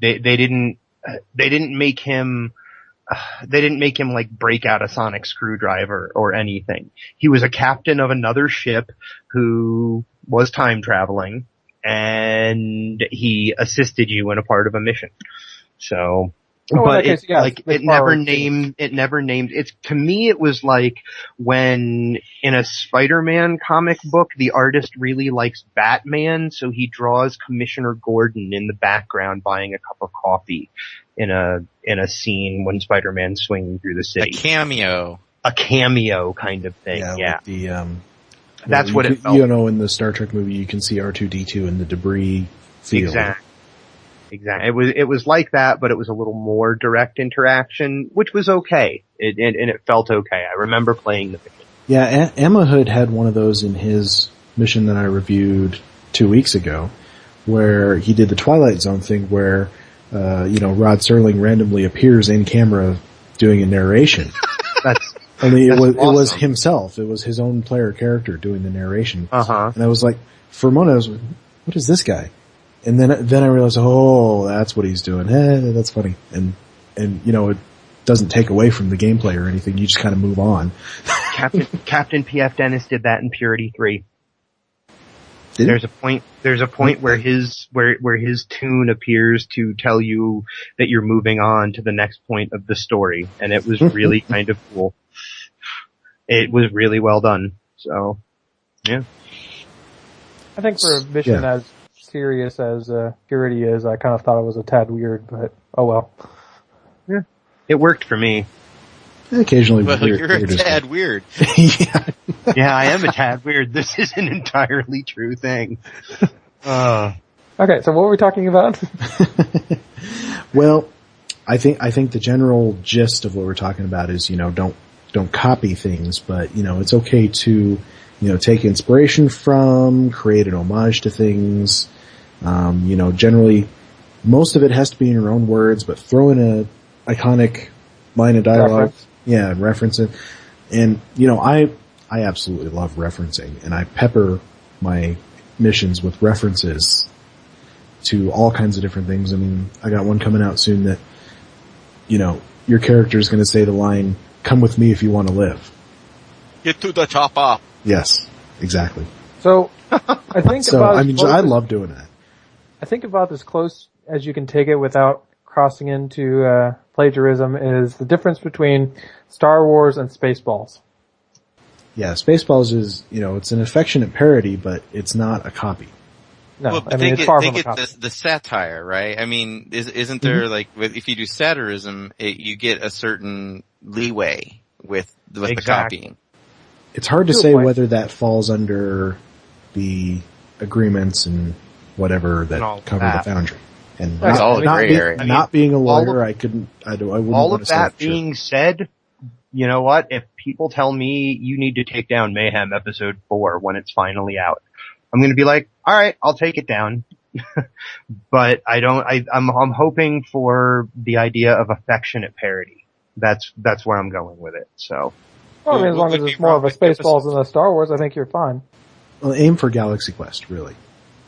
they didn't make him like break out a sonic screwdriver or anything. He was a captain of another ship who was time traveling, and he assisted you in a part of a mission. So, but it never named, it's, to me it was like when in a Spider-Man comic book, the artist really likes Batman, so he draws Commissioner Gordon in the background buying a cup of coffee in a scene when Spider-Man's swinging through the city. A cameo kind of thing, yeah. Like that's what it felt. In the Star Trek movie, you can see R2-D2 in the debris field. Exactly. It was like that, but it was a little more direct interaction, which was okay. And it felt okay. I remember playing the mission. Yeah, Emma Hood had one of those in his mission that I reviewed 2 weeks ago, where he did the Twilight Zone thing where, Rod Serling randomly appears in camera doing a narration. It was himself. It was his own player character doing the narration. And I was like, for a moment I was like, what is this guy? And then I realized, oh, that's what he's doing. That's funny. And it doesn't take away from the gameplay or anything. You just kind of move on. Captain P.F. Dennis did that in Purity 3. There's a point where his tune appears to tell you that you're moving on to the next point of the story, and it was really kind of cool. It was really well done. So, yeah. I think for a mission as serious as Purity is, I kind of thought it was a tad weird, but oh well. Yeah, it worked for me. Occasionally, you're a tad weird. Yeah, I am a tad weird. This is an entirely true thing. Okay, so what were we talking about? Well, I think the general gist of what we're talking about is, don't copy things, but, it's okay to, take inspiration from, create an homage to things. Generally, most of it has to be in your own words, but throw in a iconic line of dialogue. Yeah, reference it. And, I absolutely love referencing, and I pepper my missions with references to all kinds of different things. I mean, I got one coming out soon that, your character is going to say the line, "Come with me if you want to live." Get to the chopper. Yes, exactly. So, I think I love doing that. I think about as close as you can take it without crossing into plagiarism is the difference between Star Wars and Spaceballs. Yeah, Spaceballs is, it's an affectionate parody, but it's not a copy. No, well, it's far from a copy. The satire, right? I mean, isn't there if you do satirism, you get a certain leeway, with the Exactly. copying. It's hard to say whether that falls under the agreements and whatever that cover the Foundry. And That's all a gray area. Not being a lawyer, I wouldn't all want of to that say being said, you know what? If people tell me you need to take down Mayhem episode 4 when it's finally out, I'm going to be like, all right, I'll take it down. But I'm hoping for the idea of affectionate parody. That's where I'm going with it. So. Well, I mean, as long as it's more of a Spaceballs than a Star Wars, I think you're fine. Well, aim for Galaxy Quest, really.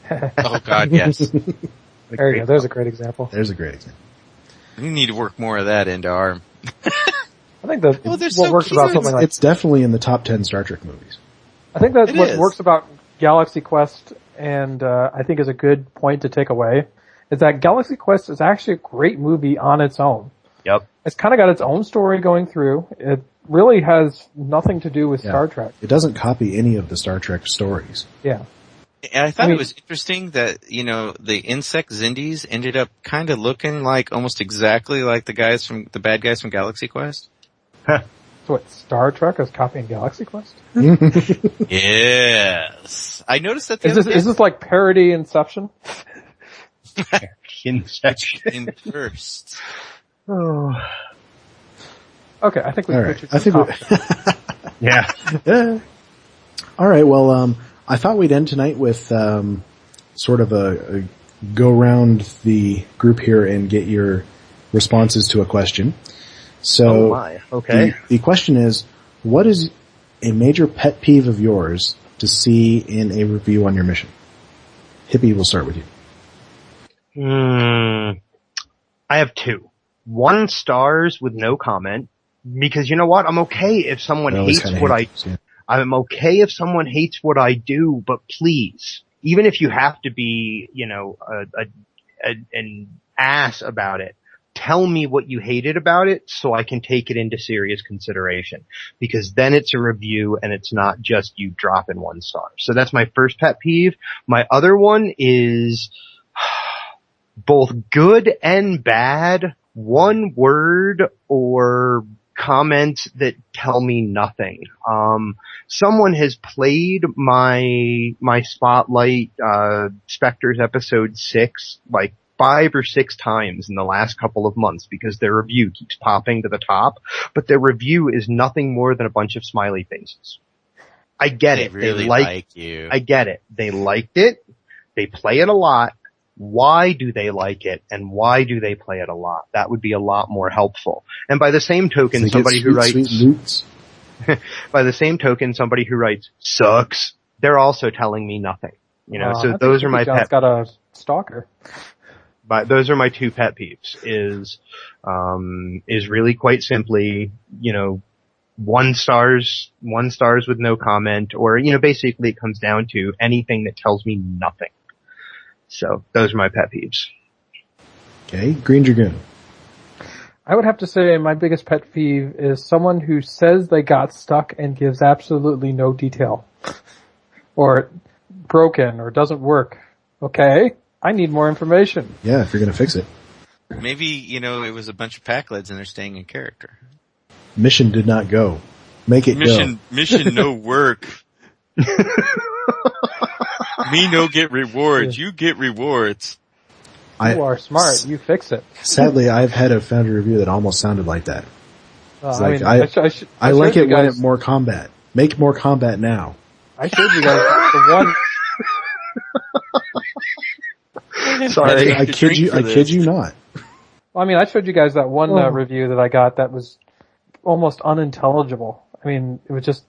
Oh God, yes. There you go. There's a great example. There's a great example. We need to work more of that into our. I think that what works about something like it's definitely in the top 10 Star Trek movies. I think that's what works about Galaxy Quest, and I think is a good point to take away, is that Galaxy Quest is actually a great movie on its own. Yep. It's kind of got its own story going through. It really has nothing to do with Star Trek. It doesn't copy any of the Star Trek stories. Yeah. And I thought it was interesting that, the insect Zindies ended up kind of looking like almost exactly like the bad guys from Galaxy Quest. So what, Star Trek is copying Galaxy Quest? Yes. I noticed that is this like parody Inception? Inception. First. Oh. Okay, I think we can switch it. Yeah. All right, well, I thought we'd end tonight with sort of a go around the group here and get your responses to a question. So, okay. The question is, what is a major pet peeve of yours to see in a review on your mission? Hippie, we'll start with you. I have 2. 1 stars with no comment, because you know what? I'm okay if someone hates what I'm okay if someone hates what I do, but please, even if you have to be, an ass about it, tell me what you hated about it so I can take it into serious consideration. Because then it's a review and it's not just you dropping 1 star. So that's my first pet peeve. My other one is both good and bad, one word or comments that tell me nothing. Someone has played my Spotlight, Spectres episode 6, like 5 or 6 times in the last couple of months because their review keeps popping to the top, but their review is nothing more than a bunch of smiley faces. I get it. Really like you. I get it. They liked it. They play it a lot. Why do they like it, and why do they play it a lot? That would be a lot more helpful. And by the same token, somebody who writes, by the same token, somebody who writes sucks, they're also telling me nothing. So those are my pet. Got a stalker. But those are my 2 pet peeves. Is really quite simply, 1 stars with no comment, or basically it comes down to anything that tells me nothing. So those are my pet peeves. Okay, Greendragoon. I would have to say my biggest pet peeve is someone who says they got stuck and gives absolutely no detail. Or broken, or doesn't work. Okay, I need more information. Yeah, if you're gonna fix it. Maybe, it was a bunch of Packlids and they're staying in character. Mission did not go. Make it go. Mission no work. Me no get rewards. You get rewards. You are smart. You fix it. Sadly, I've had a Foundry review that almost sounded like that. I like it when it's more combat. Make more combat now. I showed you guys the one. Sorry, I kid you not. Well, I showed you guys that one review that I got that was almost unintelligible. It was just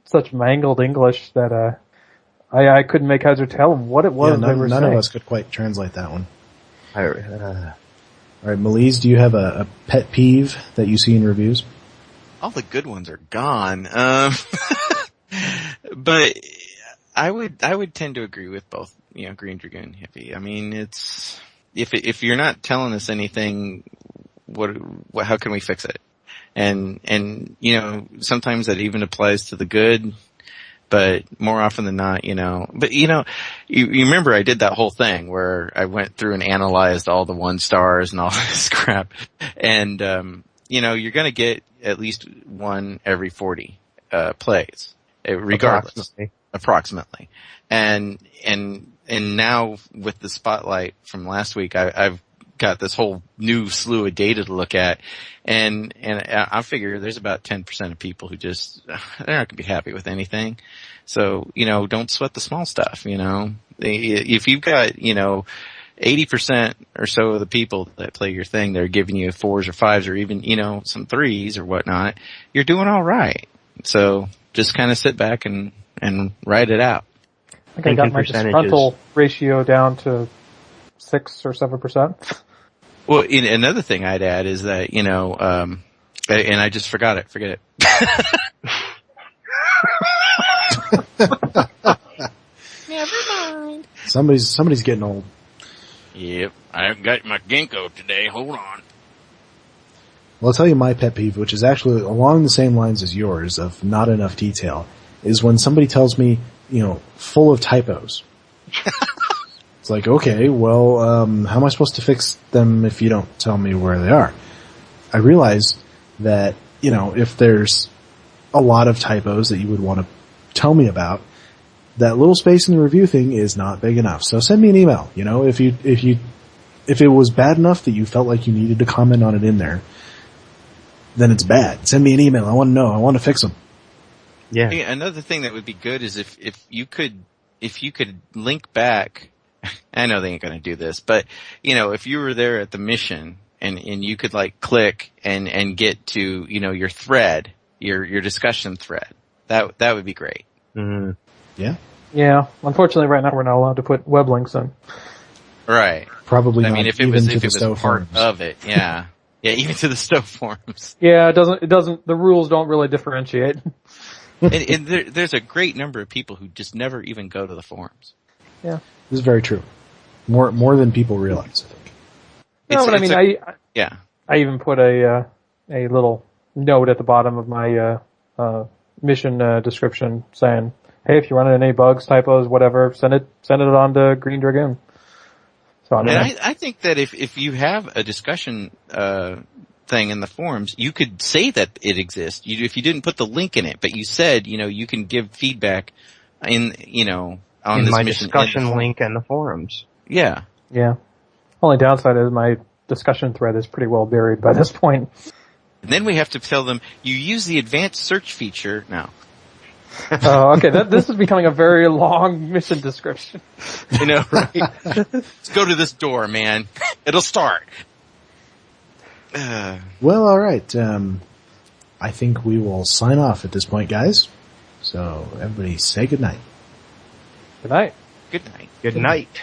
such mangled English that I couldn't make heads or tail of what it was they were saying. None of us could quite translate that one. All right, Malize, do you have a pet peeve that you see in reviews? All the good ones are gone. But I would tend to agree with both, Greendragoon and Hippie. It's if you're not telling us anything, how can we fix it? And sometimes that even applies to the good. But more often than not, but you remember I did that whole thing where I went through and analyzed all the 1 stars and all this crap. And, you're going to get at least one every 40 plays, regardless, approximately. And now with the spotlight from last week, I've got this whole new slew of data to look at, and I figure there's about 10% of people who just they're not going to be happy with anything. So don't sweat the small stuff. If you've got 80% or so of the people that play your thing, they're giving you 4s or 5s or even some 3s or whatnot, you're doing all right. So just kind of sit back and write it out. I think I got my disgruntled ratio down to 6 or 7%. Well, another thing I'd add is that, and I just forgot it. Forget it. Never mind. Somebody's getting old. Yep. I haven't got my Geko today. Hold on. Well, I'll tell you my pet peeve, which is actually along the same lines as yours of not enough detail, is when somebody tells me, full of typos. It's like, okay, well, how am I supposed to fix them if you don't tell me where they are? I realize that, if there's a lot of typos that you would want to tell me about, that little space in the review thing is not big enough. So send me an email. If it was bad enough that you felt like you needed to comment on it in there, then it's bad. Send me an email. I want to know. I want to fix them. Yeah. Another thing that would be good is if you could link back. I know they ain't gonna do this, but if you were there at the mission and you could click and get to your thread, your discussion thread, that would be great. Mm-hmm. Yeah. Yeah. Unfortunately, right now we're not allowed to put web links in. Right. Probably. I not mean, if it even was to the Stowe part forums. of it, yeah, yeah, even to the Stowe forums. Yeah, it doesn't. The rules don't really differentiate. and there's a great number of people who just never even go to the forums. Yeah. This is very true. More than people realize, I think. No, but I mean, I even put a little note at the bottom of my mission description saying, "Hey, if you run into any bugs, typos, whatever, send it on to Greendragoon." So I think that if you have a discussion thing in the forums, you could say that it exists. If you didn't put the link in it, but you said you can give feedback on this my mission discussion link and the forums. Yeah. Yeah. Only downside is my discussion thread is pretty well buried by this point. And then we have to tell them, you use the advanced search feature now. Oh, okay. This is becoming a very long mission description. Right? Let's go to this door, man. It'll start. Well, alright. I think we will sign off at this point, guys. So, everybody say goodnight. Good night. Good night. Good night.